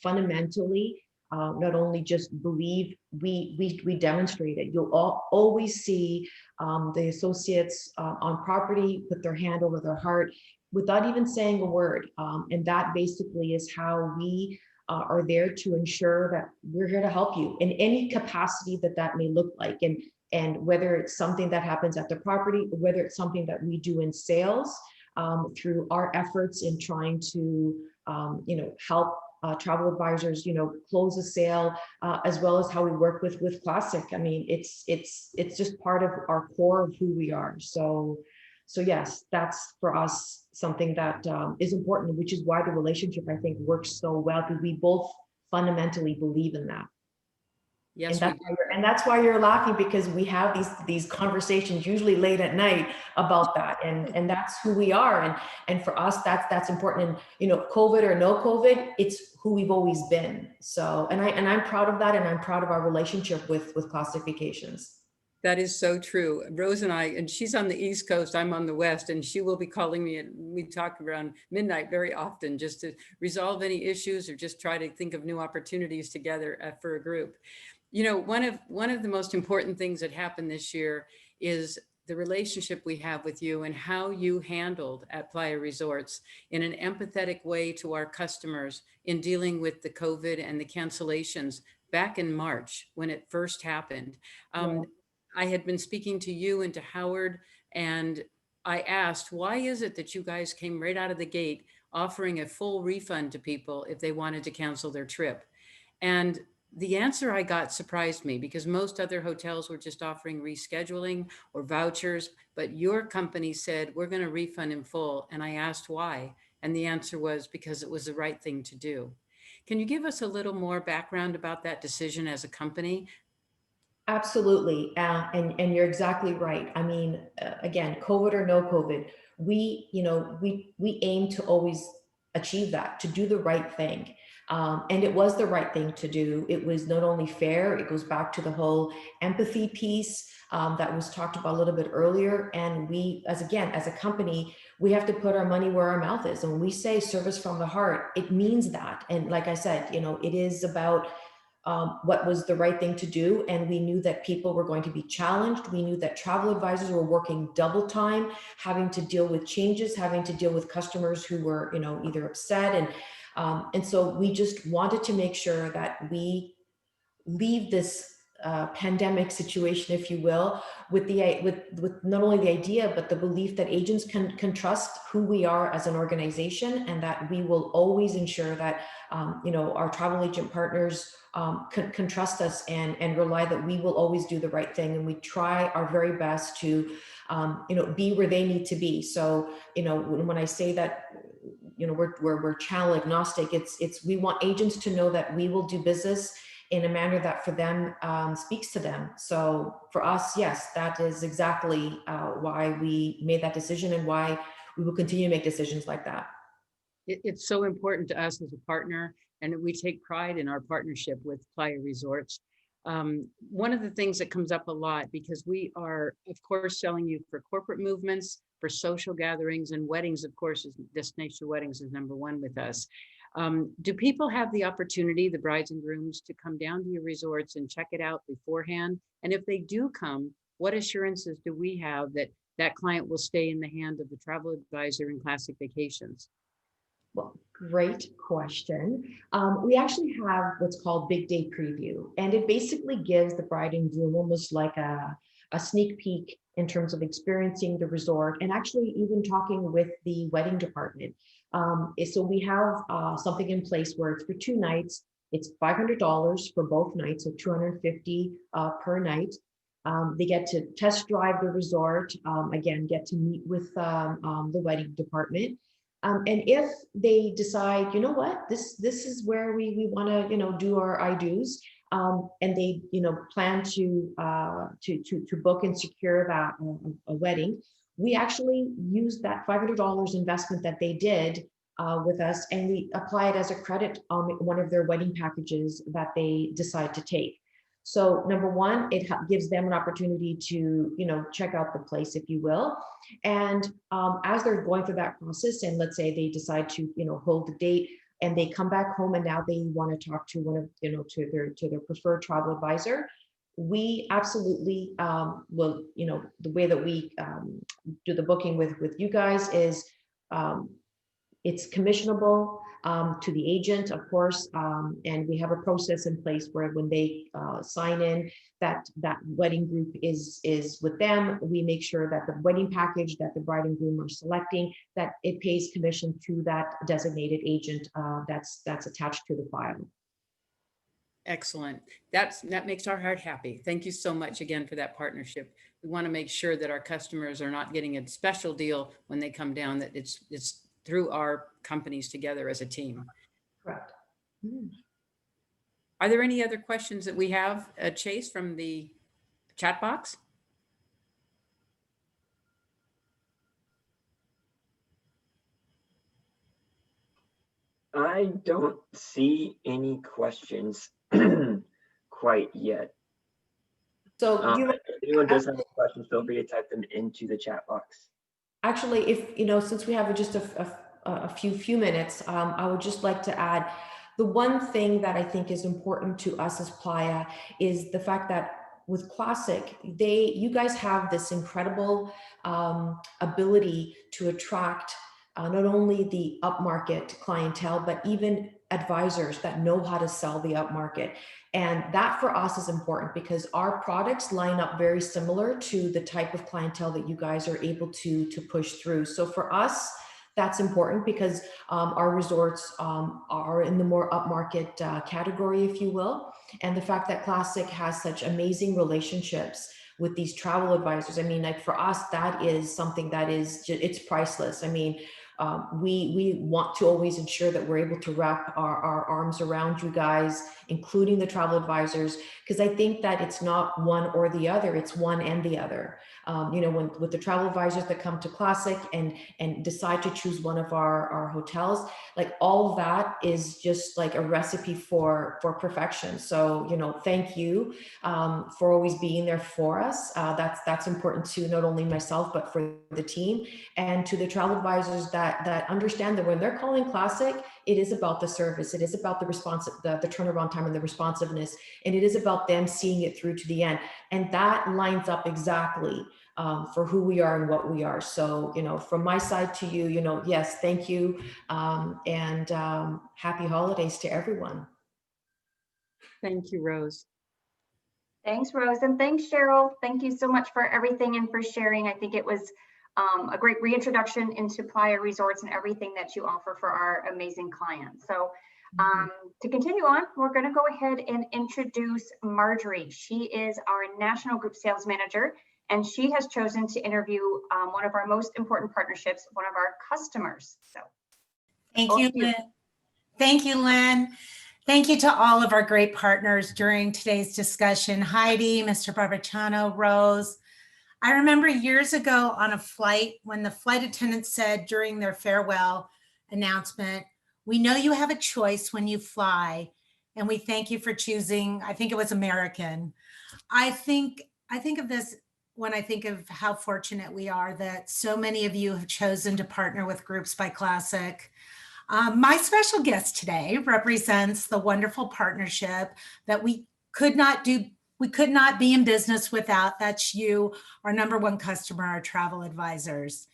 fundamentally not only just believe, we demonstrate it. You'll always see the associates on property put their hand over their heart without even saying a word. And that basically is how we are there to ensure that we're here to help you in any capacity that may look like. And whether it's something that happens at the property, or whether it's something that we do in sales, through our efforts in trying to, help travel advisors, close a sale, as well as how we work with Classic. I mean, it's just part of our core of who we are. So yes, that's for us something that is important, which is why the relationship, I think, works so well, because we both fundamentally believe in that. Yes, and that's why you're laughing, because we have these conversations usually late at night about that, and that's who we are, and for us that's important. And COVID or no COVID, it's who we've always been. So and I'm proud of that, and I'm proud of our relationship with Classic Vacations. That is so true. Rose and I, and she's on the East Coast, I'm on the West, and she will be calling me, and we talk around midnight very often just to resolve any issues or just try to think of new opportunities together for a group. You know, one of the most important things that happened this year is the relationship we have with you and how you handled at Playa Resorts in an empathetic way to our customers in dealing with the COVID and the cancellations back in March when it first happened. Yeah. I had been speaking to you and to Howard, and I asked, why is it that you guys came right out of the gate offering a full refund to people if they wanted to cancel their trip? And the answer I got surprised me because most other hotels were just offering rescheduling or vouchers, but your company said, we're going to refund in full. And I asked why. And the answer was because it was the right thing to do. Can you give us a little more background about that decision as a company? Absolutely. And you're exactly right. I mean, again, COVID or no COVID, we aim to always achieve that, to do the right thing. And it was the right thing to do. It was not only fair, it goes back to the whole empathy piece that was talked about a little bit earlier. And we, as a company, we have to put our money where our mouth is. And when we say service from the heart, it means that. And like I said, it is about what was the right thing to do. And we knew that people were going to be challenged. We knew that travel advisors were working double time, having to deal with changes, having to deal with customers who were, either upset. And so we just wanted to make sure that we leave this pandemic situation, if you will, with not only the idea, but the belief that agents can trust who we are as an organization, and that we will always ensure that our travel agent partners can trust us and rely that we will always do the right thing, and we try our very best to be where they need to be. So when I say that we're channel agnostic, it's we want agents to know that we will do business in a manner that for them speaks to them. So for us, yes, that is exactly why we made that decision and why we will continue to make decisions like that. It's so important to us as a partner, and we take pride in our partnership with Playa Resorts. One of the things that comes up a lot, because we are, of course, selling you for corporate movements, for social gatherings, and weddings, of course, destination weddings is number one with us. Do people have the opportunity, the brides and grooms, to come down to your resorts and check it out beforehand? And if they do come, what assurances do we have that that client will stay in the hand of the travel advisor in Classic Vacations? Well, great question. We actually have what's called Big Day Preview, and it basically gives the bride and groom almost like a sneak peek in terms of experiencing the resort and actually even talking with the wedding department. So we have something in place where it's for 2 nights. It's $500 for both nights, so $250 per night. They get to test drive the resort, again, get to meet with the wedding department. And if they decide, you know what, this is where we want to, do our I-dos, and they, plan to book and secure that a wedding, we actually use that $500 investment that they did with us, and we apply it as a credit on one of their wedding packages that they decide to take. So number one, it gives them an opportunity to, check out the place, if you will. And as they're going through that process, and let's say they decide to, hold the date, and they come back home and now they want to talk to one of, to their preferred travel advisor, we absolutely will, the way that we do the booking with you guys is it's commissionable to the agent, of course, and we have a process in place where when they sign in, that wedding group is with them. We make sure that the wedding package that the bride and groom are selecting, that it pays commission to that designated agent that's attached to the file. Excellent. That makes our heart happy. Thank you so much again for that partnership. We want to make sure that our customers are not getting a special deal when they come down, that it's through our companies together as a team. Correct. Are there any other questions that we have, Chase, from the chat box? I don't see any questions quite yet. So do you, If anyone does have any questions, feel free to type them into the chat box. actually, if, since we have just a few minutes, I would just like to add, the one thing that I think is important to us as Playa is the fact that with Classic, you guys have this incredible ability to attract not only the upmarket clientele, but even advisors that know how to sell the upmarket. And that for us is important because our products line up very similar to the type of clientele that you guys are able to push through. So for us, that's important because our resorts are in the more upmarket category, if you will. And the fact that Classic has such amazing relationships with these travel advisors, I mean, like for us, that is something that it's priceless. I mean, we want to always ensure that we're able to wrap our arms around you guys, including the travel advisors, because I think that it's not one or the other, it's one and the other. With the travel advisors that come to Classic and decide to choose one of our hotels, like all of that is just like a recipe for perfection. So, thank you for always being there for us. That's important to not only myself, but for the team, and to the travel advisors that understand that when they're calling Classic, it is about the service. It is about the turnaround time and the responsiveness, and it is about them seeing it through to the end. And that lines up exactly for who we are and what we are. So, from my side to you, yes, thank you. And happy holidays to everyone. Thank you, Rose. Thanks, Rose, and thanks, Cheryl. Thank you so much for everything and for sharing. I think it was a great reintroduction into Playa Resorts and everything that you offer for our amazing clients. So to continue on, we're going to go ahead and introduce Marjorie. She is our National Group Sales Manager, and she has chosen to interview one of our most important partnerships, one of our customers. So thank you, Lynn. Thank you, Lynn. Thank you to all of our great partners during today's discussion. Heidi, Mr. Barbacciano, Rose. I remember years ago on a flight when the flight attendant said during their farewell announcement, "We know you have a choice when you fly, and we thank you for choosing," I think it was American. I think of this when I think of how fortunate we are that so many of you have chosen to partner with Groups by Classic. My special guest today represents the wonderful partnership that we could not be in business without. That's you, our number one customer, our travel advisors.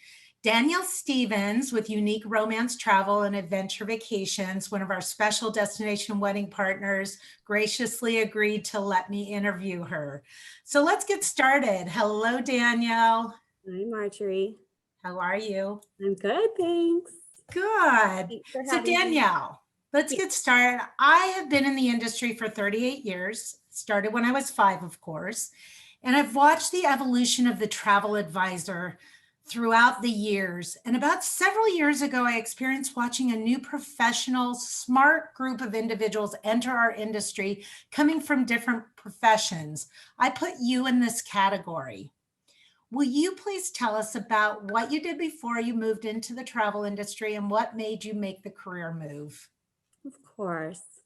Danielle Stevens with Unique Romance Travel and Adventure Vacations, one of our special destination wedding partners, graciously agreed to let me interview her. So let's get started. Hello, Danielle. Hi, Marjorie. How are you? I'm good, thanks. Good. So Danielle, let's Yeah. get started. I have been in the industry for 38 years, started when I was 5, of course, and I've watched the evolution of the travel advisor throughout the years. And about several years ago, I experienced watching a new professional, smart group of individuals enter our industry coming from different professions. I put you in this category. Will you please tell us about what you did before you moved into the travel industry and what made you make the career move? Of course.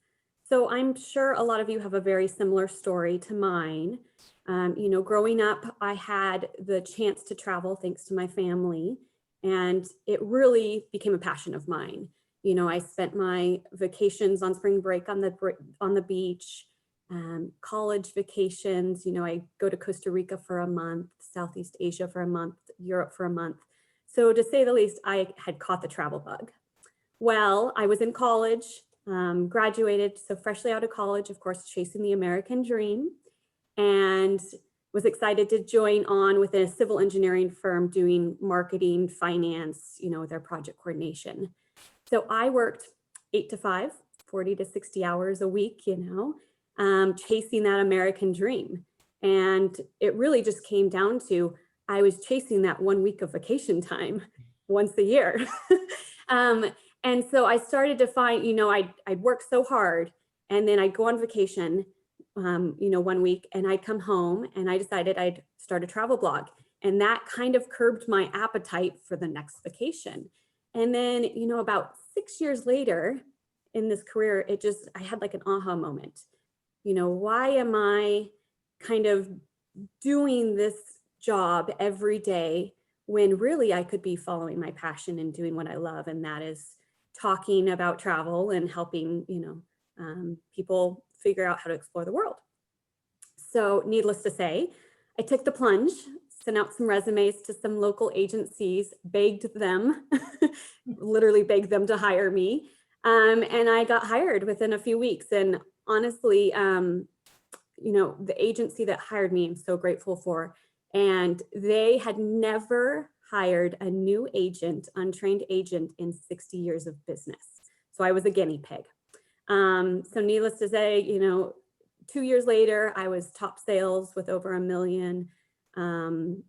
So I'm sure a lot of you have a very similar story to mine. Growing up, I had the chance to travel thanks to my family, and it really became a passion of mine. I spent my vacations on spring break on the beach, college vacations. I go to Costa Rica for a month, Southeast Asia for a month, Europe for a month. So to say the least, I had caught the travel bug. Well, I was in college, graduated, so freshly out of college, of course, chasing the American dream, and was excited to join on with a civil engineering firm doing marketing, finance, their project coordination. So I worked 8 to 5, 40 to 60 hours a week, chasing that American dream. And it really just came down to, I was chasing that 1 week of vacation time once a year. And so I started to find, I'd work so hard, and then I'd go on vacation, 1 week, and I'd come home, and I decided I'd start a travel blog. And that kind of curbed my appetite for the next vacation. And then, about 6 years later in this career, I had like an aha moment. Why am I kind of doing this job every day when really I could be following my passion and doing what I love, and that is talking about travel and helping, people figure out how to explore the world. So needless to say, I took the plunge, sent out some resumes to some local agencies, begged them, literally begged them to hire me. And I got hired within a few weeks. And honestly, the agency that hired me, I'm so grateful for. And they had never hired a new agent, untrained agent, in 60 years of business. So I was a guinea pig. So needless to say, 2 years later, I was top sales with over $1 million. And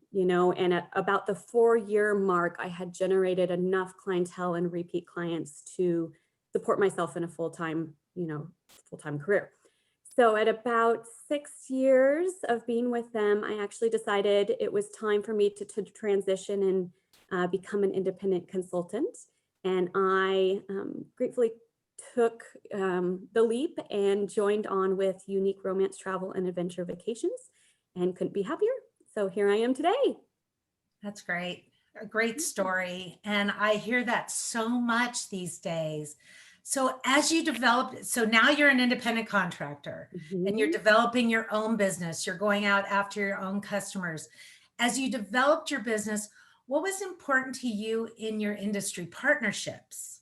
at about the 4-year mark, I had generated enough clientele and repeat clients to support myself in a full-time career. So at about 6 years of being with them, I actually decided it was time for me to transition and become an independent consultant. And I gratefully took the leap and joined on with Unique Romance Travel and Adventure Vacations, and couldn't be happier. So here I am today. That's great. A great story. And I hear that so much these days. So as you develop, so now you're an independent contractor and you're developing your own business, you're going out after your own customers. As you developed your business, what was important to you in your industry partnerships?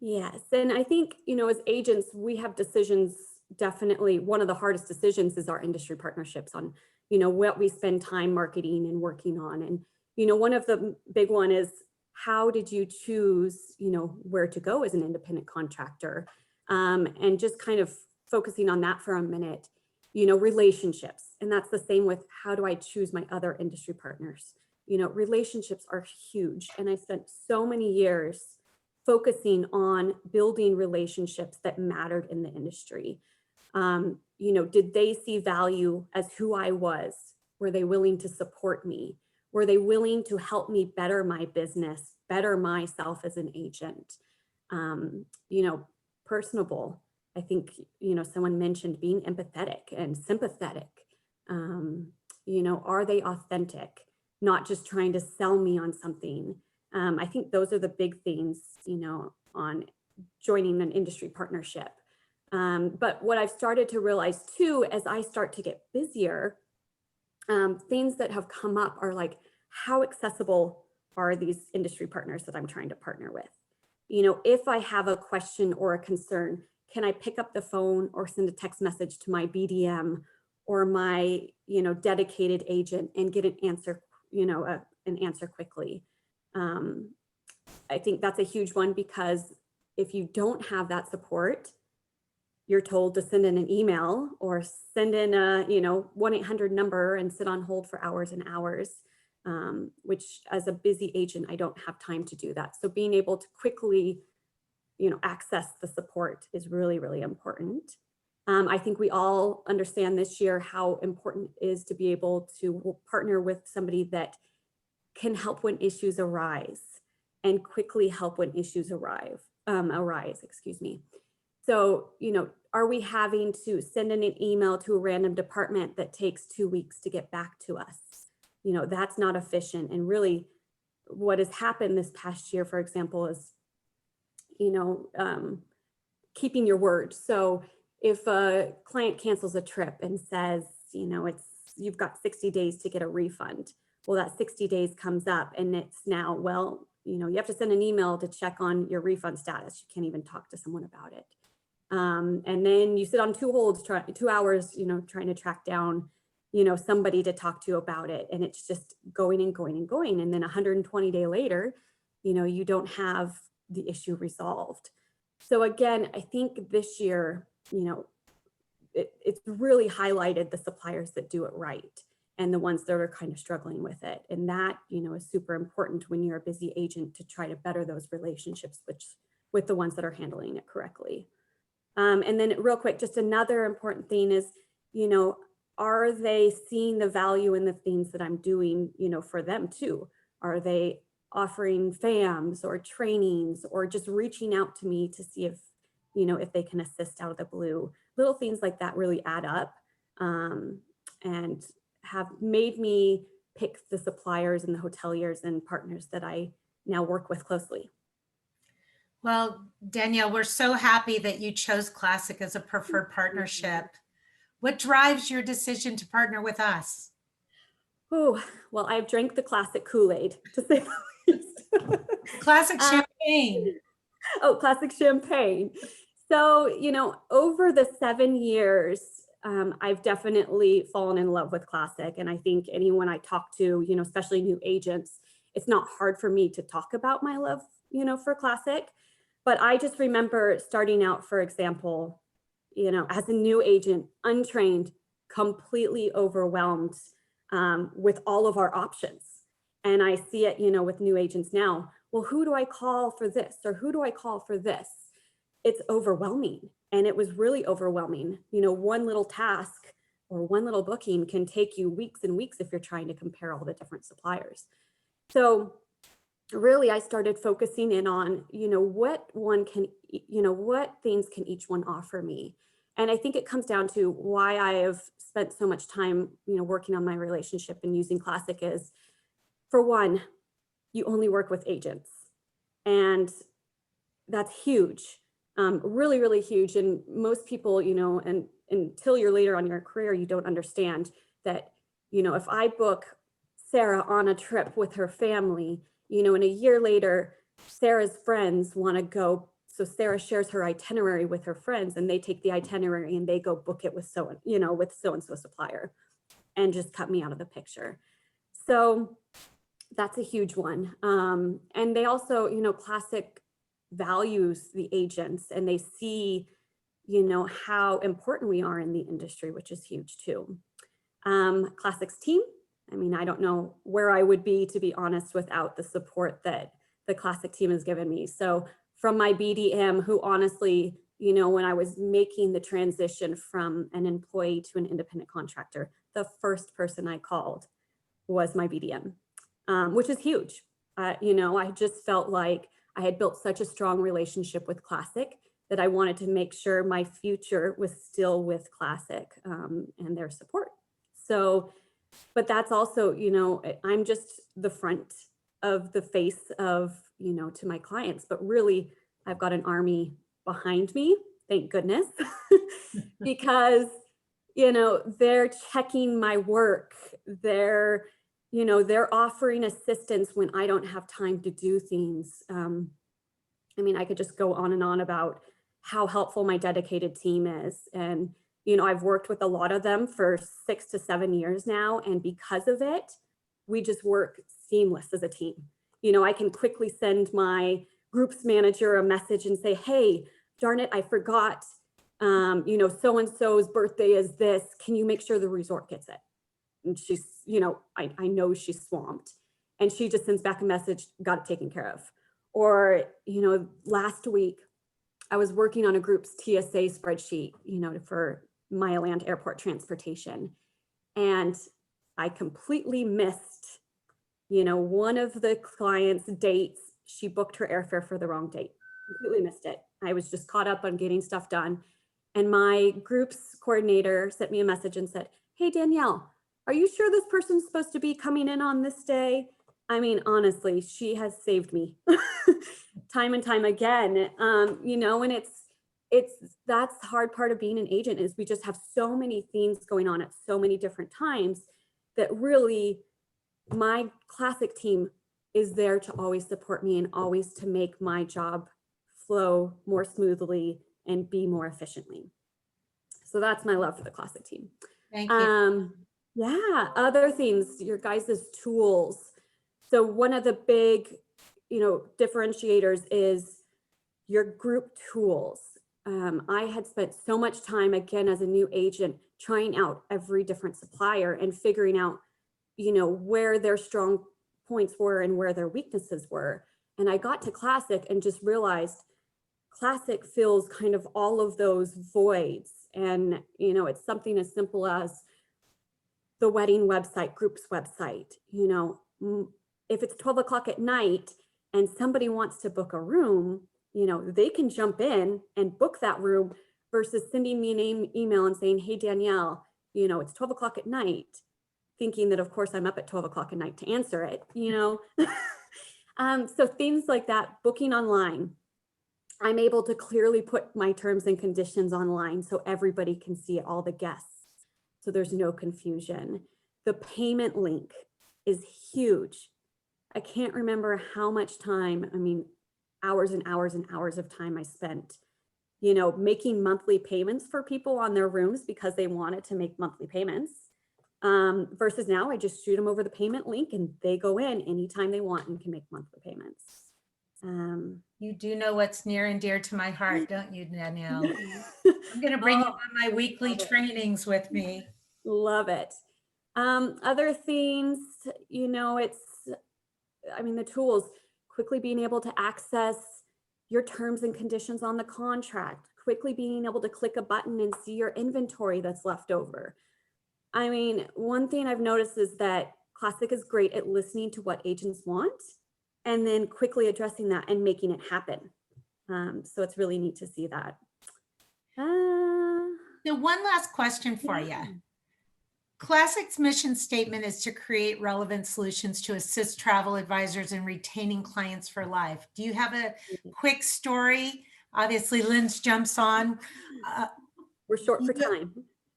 Yes. And I think, as agents, we have decisions. Definitely one of the hardest decisions is our industry partnerships on, what we spend time marketing and working on. And, one of the big one is, how did you choose, where to go as an independent contractor? And just kind of focusing on that for a minute, relationships. And that's the same with, how do I choose my other industry partners? Relationships are huge. And I spent so many years focusing on building relationships that mattered in the industry. Did they see value as who I was? Were they willing to support me? Were they willing to help me better my business, better myself as an agent? Personable. I think, someone mentioned being empathetic and sympathetic. Are they authentic? Not just trying to sell me on something. I think those are the big things, on joining an industry partnership. But what I've started to realize too, as I start to get busier, things that have come up are like, how accessible are these industry partners that I'm trying to partner with? If I have a question or a concern, can I pick up the phone or send a text message to my BDM or my, dedicated agent and get an answer, quickly? I think that's a huge one, because if you don't have that support, you're told to send in an email or send in a 1-800 number and sit on hold for hours and hours, which as a busy agent, I don't have time to do that. So being able to quickly access the support is really, really important. I think we all understand this year how important it is to be able to partner with somebody that can help when issues arise and quickly help when issues arise. So, are we having to send in an email to a random department that takes 2 weeks to get back to us? That's not efficient. And really what has happened this past year, for example, is, keeping your word. So if a client cancels a trip and says, you've got 60 days to get a refund. Well, that 60 days comes up and it's now, you have to send an email to check on your refund status. You can't even talk to someone about it. And then you sit on 2 holds, 2 hours, trying to track down, somebody to talk to about it. And it's just going and going and going. And then 120 days later, you don't have the issue resolved. So again, I think this year, it's really highlighted the suppliers that do it right and the ones that are kind of struggling with it. And that, is super important when you're a busy agent to try to better those relationships with the ones that are handling it correctly. And then real quick, just another important thing is, are they seeing the value in the things that I'm doing, for them too? Are they offering FAMs or trainings or just reaching out to me to see if they can assist out of the blue? Little things like that really add up. And have made me pick the suppliers and the hoteliers and partners that I now work with closely. Well, Danielle, we're so happy that you chose Classic as a preferred partnership. What drives your decision to partner with us? Oh, well, I've drank the Classic Kool-Aid, to say the least. Classic champagne. Oh, Classic champagne. So, you know, over the 7 years, I've definitely fallen in love with Classic. And I think anyone I talk to, you know, especially new agents, it's not hard for me to talk about my love, you know, for Classic. But I just remember starting out, for example, you know, as a new agent, untrained, completely overwhelmed with all of our options. And I see it, you know, with new agents now. Well, who do I call for this? Or who do I call for this? It's overwhelming. And it was really overwhelming. You know, one little task or one little booking can take you weeks and weeks if you're trying to compare all the different suppliers. So really, I started focusing in on, you know, what things can each one offer me. And I think it comes down to why I have spent so much time, you know, working on my relationship and using Classic is, for one, you only work with agents. And that's huge, really, really huge. And most people, you know, and until you're later on in your career, you don't understand that, you know, if I book Sarah on a trip with her family, you know, and a year later, Sarah's friends want to go. So Sarah shares her itinerary with her friends and they take the itinerary and they go book it with so-and-so supplier and just cut me out of the picture. So that's a huge one. And they also, you know, Classic values the agents and they see, you know, how important we are in the industry, which is huge too. Classic's team. I mean, I don't know where I would be, to be honest, without the support that the Classic team has given me. So from my BDM, who honestly, you know, when I was making the transition from an employee to an independent contractor, the first person I called was my BDM, which is huge. You know, I just felt like I had built such a strong relationship with Classic that I wanted to make sure my future was still with Classic and their support. So, but that's also, you know, I'm just the front of the face of, you know, to my clients, but really I've got an army behind me, thank goodness, because, you know, they're checking my work. They're, you know, they're offering assistance when I don't have time to do things. I mean, I could just go on and on about how helpful my dedicated team is. And, you know, I've worked with a lot of them for 6 to 7 years now. And because of it, we just work seamless as a team. You know, I can quickly send my groups manager a message and say, hey, darn it, I forgot, you know, so-and-so's birthday is this. Can you make sure the resort gets it? And she's, you know, I know she's swamped. And she just sends back a message, got it taken care of. Or, you know, last week, I was working on a group's TSA spreadsheet, you know, for Mayaland airport transportation. And I completely missed, you know, one of the client's dates. She booked her airfare for the wrong date, completely missed it. I was just caught up on getting stuff done. And my group's coordinator sent me a message and said, hey, Danielle, are you sure this person's supposed to be coming in on this day? I mean, honestly, she has saved me time and time again. You know, and that's the hard part of being an agent is we just have so many things going on at so many different times that really my Classic team is there to always support me and always to make my job flow more smoothly and be more efficiently. So that's my love for the Classic team. Thank you. Yeah, other things, your guys' tools. So one of the big, you know, differentiators is your group tools. I had spent so much time, again, as a new agent, trying out every different supplier and figuring out, you know, where their strong points were and where their weaknesses were. And I got to Classic and just realized Classic fills kind of all of those voids. And, you know, it's something as simple as the wedding website, group's website. You know, if it's 12 o'clock at night and somebody wants to book a room, you know, they can jump in and book that room versus sending me an email and saying, hey, Danielle, you know, it's 12 o'clock at night. thinking that of course I'm up at 12 o'clock at night to answer it, you know. So things like that, booking online, I'm able to clearly put my terms and conditions online so everybody can see it, all the guests, so there's no confusion. The payment link is huge. I can't remember how much time, I mean, hours and hours and hours of time I spent, you know, making monthly payments for people on their rooms because they wanted to make monthly payments. Versus now I just shoot them over the payment link and they go in anytime they want and can make monthly payments. You do know what's near and dear to my heart, don't you, Danielle? I'm going to bring you on my weekly trainings with me. Love it. Other things, you know, I mean, the tools, quickly being able to access your terms and conditions on the contract, quickly being able to click a button and see your inventory that's left over. I mean, one thing I've noticed is that Classic is great at listening to what agents want and then quickly addressing that and making it happen. So it's really neat to see that. So one last question for you. Classic's mission statement is to create relevant solutions to assist travel advisors in retaining clients for life. Do you have a quick story? Obviously, Lynn's jumps on. We're short for time.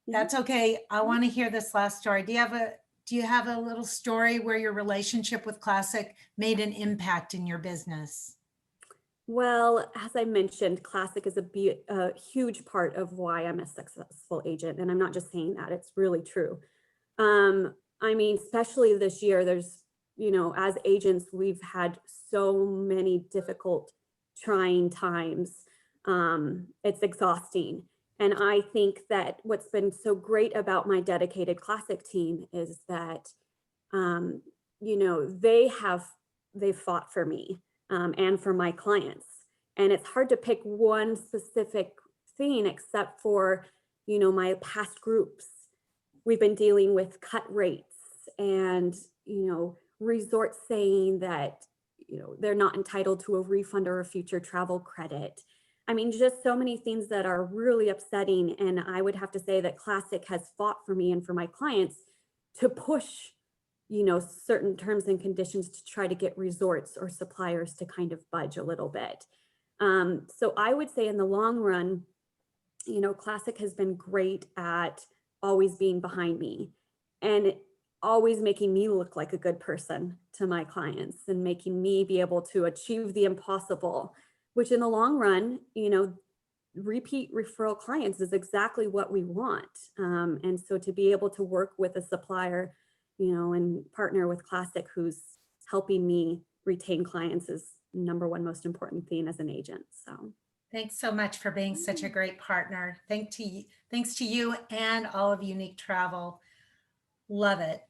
That's okay. I want to hear this last story. Do you have a little story where your relationship with Classic made an impact in your business? Well, as I mentioned, Classic is a huge part of why I'm a successful agent. And I'm not just saying that, it's really true. I mean, especially this year, there's, you know, as agents, we've had so many difficult, trying times. It's exhausting. And I think that what's been so great about my dedicated Classic team is that, you know, they've fought for me and for my clients. And it's hard to pick one specific thing except for, you know, my past groups. We've been dealing with cut rates and, you know, resorts saying that, you know, they're not entitled to a refund or a future travel credit. I mean, just so many things that are really upsetting. And I would have to say that Classic has fought for me and for my clients to push, you know, certain terms and conditions to try to get resorts or suppliers to kind of budge a little bit. So I would say in the long run, you know, Classic has been great at always being behind me and always making me look like a good person to my clients and making me be able to achieve the impossible, which in the long run, you know, repeat referral clients is exactly what we want. And so to be able to work with a supplier, you know, and partner with Classic who's helping me retain clients is number one most important thing as an agent. So thanks so much for being such a great partner. Thanks to you and all of Unique Travel. Love it.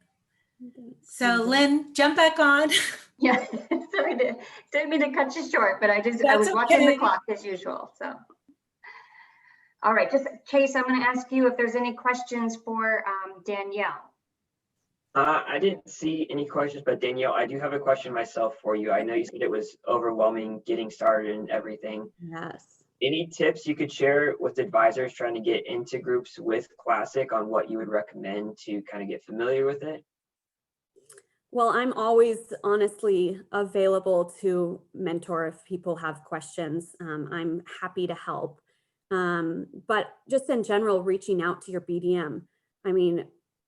So Lynn, jump back on. Yeah, sorry, didn't mean to cut you short, but I was watching the clock as usual. So, all right, just Chase, I'm going to ask you if there's any questions for Danielle. I didn't see any questions, but Danielle, I do have a question myself for you. I know you said it was overwhelming getting started and everything. yes. Any tips you could share with advisors trying to get into groups with Classic on what you would recommend to kind of get familiar with it? Well, I'm always honestly available to mentor if people have questions. I'm happy to help. But just in general, reaching out to your BDM. I mean,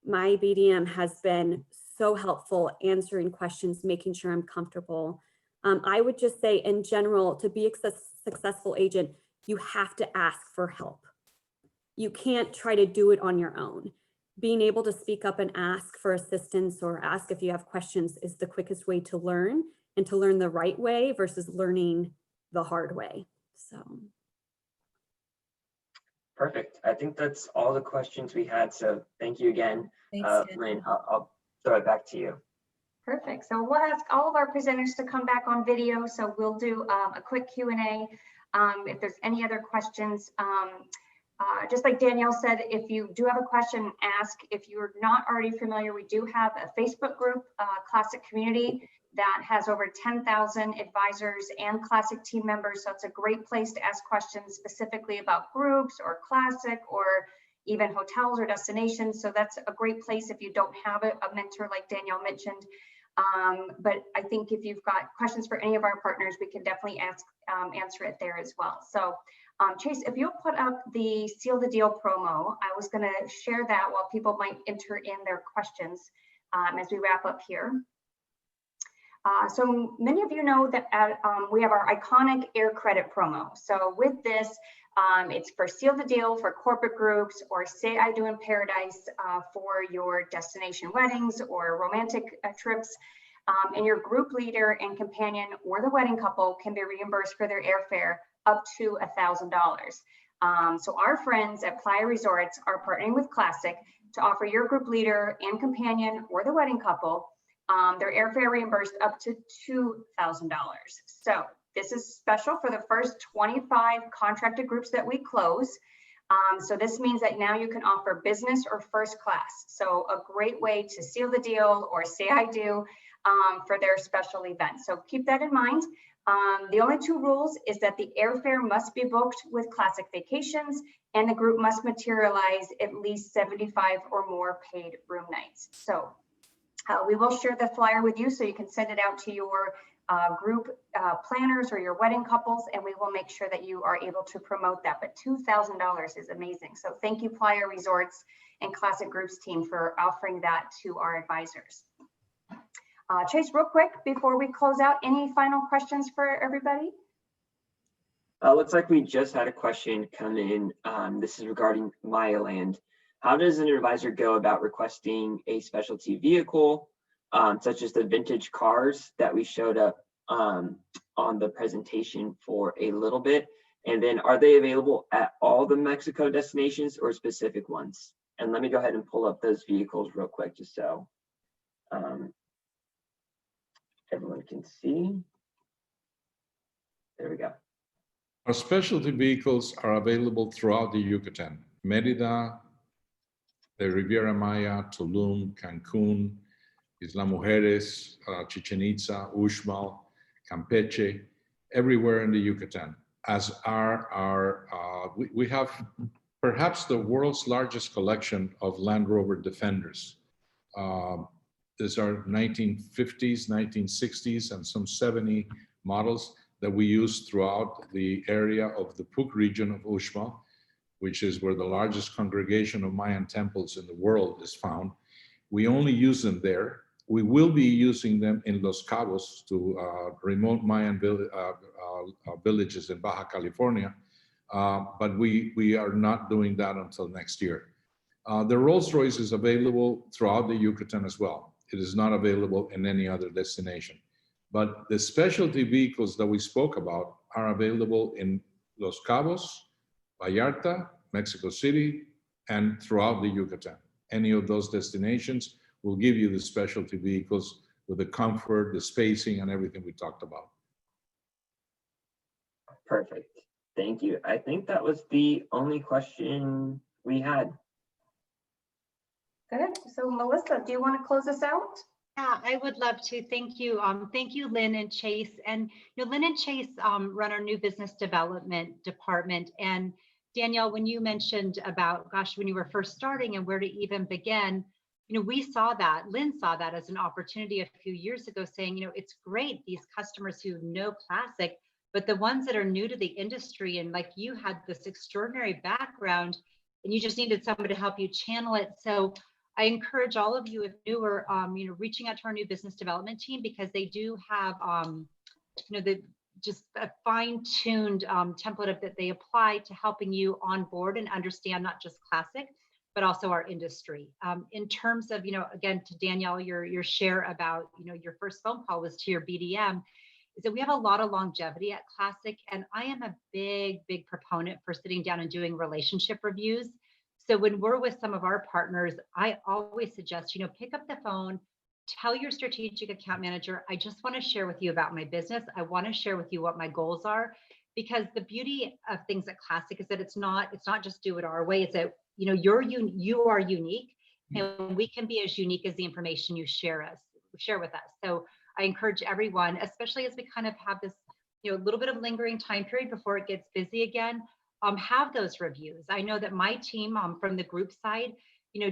my BDM has been so helpful answering questions, making sure I'm comfortable. I would just say in general, to be a successful agent, you have to ask for help. You can't try to do it on your own. Being able to speak up and ask for assistance or ask if you have questions is the quickest way to learn and to learn the right way versus learning the hard way. So. Perfect. I think that's all the questions we had. So thank you again. Thanks, Lynn, I'll throw it back to you. Perfect. So we'll ask all of our presenters to come back on video. So we'll do a quick Q&A. If there's any other questions, just like Danielle said, if you do have a question, ask. If you're not already familiar, we do have a Facebook group, Classic Community, that has over 10,000 advisors and Classic team members. So it's a great place to ask questions specifically about groups or Classic or even hotels or destinations. So that's a great place if you don't have a mentor like Danielle mentioned. But I think if you've got questions for any of our partners, we can definitely answer it there as well. So Chase, if you'll put up the Seal the Deal promo, I was gonna share that while people might enter in their questions as we wrap up here. So many of you know that we have our iconic air credit promo. So with this, it's for Seal the Deal for corporate groups, or Say I Do in Paradise for your destination weddings or romantic trips. And your group leader and companion or the wedding couple can be reimbursed for their airfare up to $1,000. So our friends at Playa Resorts are partnering with Classic to offer your group leader and companion or the wedding couple their airfare reimbursed up to $2,000. So this is special for the first 25 contracted groups that we close. So this means that now you can offer business or first class. So a great way to seal the deal or say I do for their special event. So keep that in mind. The only two rules is that the airfare must be booked with Classic Vacations and the group must materialize at least 75 or more paid room nights. So we will share the flyer with you so you can send it out to your group planners or your wedding couples, and we will make sure that you are able to promote that. But $2,000 is amazing. So thank you, Playa Resorts and Classic Groups team, for offering that to our advisors. Chase, real quick, before we close out, any final questions for everybody? Looks like we just had a question come in. This is regarding Mayaland. How does an advisor go about requesting a specialty vehicle, such as the vintage cars that we showed up on the presentation for a little bit? And then are they available at all the Mexico destinations or specific ones? And let me go ahead and pull up those vehicles real quick just so everyone can see. There we go. Our specialty vehicles are available throughout the Yucatan: Mérida, the Riviera Maya, Tulum, Cancun, Isla Mujeres, Chichen Itza, Uxmal, Campeche, everywhere in the Yucatan. As we have perhaps the world's largest collection of Land Rover Defenders. These are 1950s, 1960s, and some 70 models that we use throughout the area of the Puc region of Uxmal, which is where the largest congregation of Mayan temples in the world is found. We only use them there. We will be using them in Los Cabos, to remote Mayan villages in Baja California, but we are not doing that until next year. The Rolls Royce is available throughout the Yucatan as well. It is not available in any other destination. But the specialty vehicles that we spoke about are available in Los Cabos, Vallarta, Mexico City, and throughout the Yucatan. Any of those destinations will give you the specialty vehicles with the comfort, the spacing, and everything we talked about. Perfect. Thank you. I think that was the only question we had. Good. So Melissa, do you want to close us out? Yeah, I would love to. Thank you. Thank you, Lynn and Chase. And Lynn and Chase run our new business development department. And Danielle, when you mentioned about, gosh, when you were first starting and where to even begin, we saw that, Lynn saw that as an opportunity a few years ago, saying, it's great, these customers who know Classic, but the ones that are new to the industry, and like you had this extraordinary background and you just needed somebody to help you channel it. So I encourage all of you, if newer, reaching out to our new business development team, because they do have, just a fine-tuned template that they apply to helping you onboard and understand not just Classic, but also our industry. In terms of, again, to Danielle, your share about, your first phone call was to your BDM, is that we have a lot of longevity at Classic, and I am a big, big proponent for sitting down and doing relationship reviews. So when we're with some of our partners, I always suggest, pick up the phone, tell your strategic account manager, I just want to share with you about my business. I want to share with you what my goals are, because the beauty of things at Classic is that it's not just do it our way. It's that, you are unique, and we can be as unique as the information you share with us. So I encourage everyone, especially as we kind of have this, little bit of lingering time period before it gets busy again. have those reviews. I know that my team from the group side,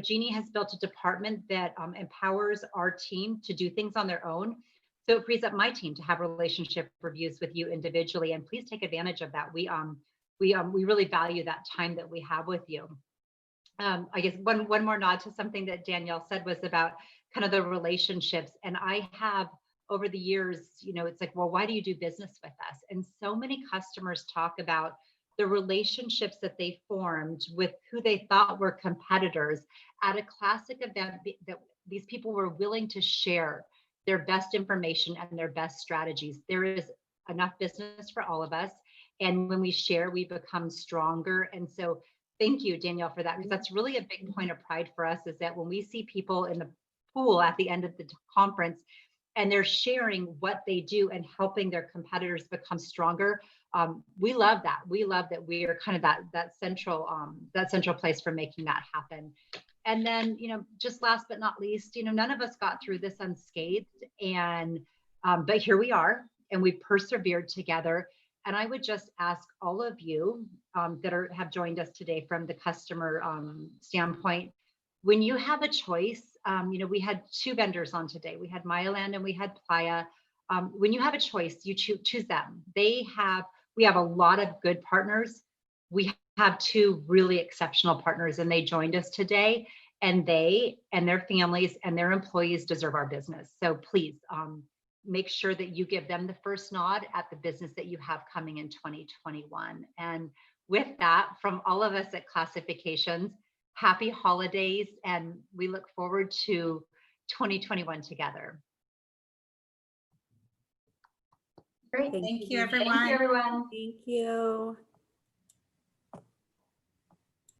Jeannie has built a department that empowers our team to do things on their own. So it frees up my team to have relationship reviews with you individually, and please take advantage of that. We really value that time that we have with you. I guess one more nod to something that Danielle said was about kind of the relationships. And I have over the years, it's like, well, why do you do business with us? And so many customers talk about the relationships that they formed with who they thought were competitors at a classic event, that these people were willing to share their best information and their best strategies. There is enough business for all of us. And when we share, we become stronger. And so thank you, Danielle, for that, because that's really a big point of pride for us, is that when we see people in the pool at the end of the conference and they're sharing what they do and helping their competitors become stronger, we love that. We love that we are kind of that central place for making that happen. And then, just last but not least, none of us got through this unscathed, and but here we are, and we persevered together. And I would just ask all of you that have joined us today from the customer standpoint, when you have a choice, we had 2 vendors on today. We had Mayaland and we had Playa. When you have a choice, you choose them. We have a lot of good partners. We have 2 really exceptional partners, and they joined us today, and they and their families and their employees deserve our business. So please make sure that you give them the first nod at the business that you have coming in 2021. And with that, from all of us at Classifications, happy holidays, and we look forward to 2021 together. Great. Thank you, everyone. Thank you, everyone. Thank you.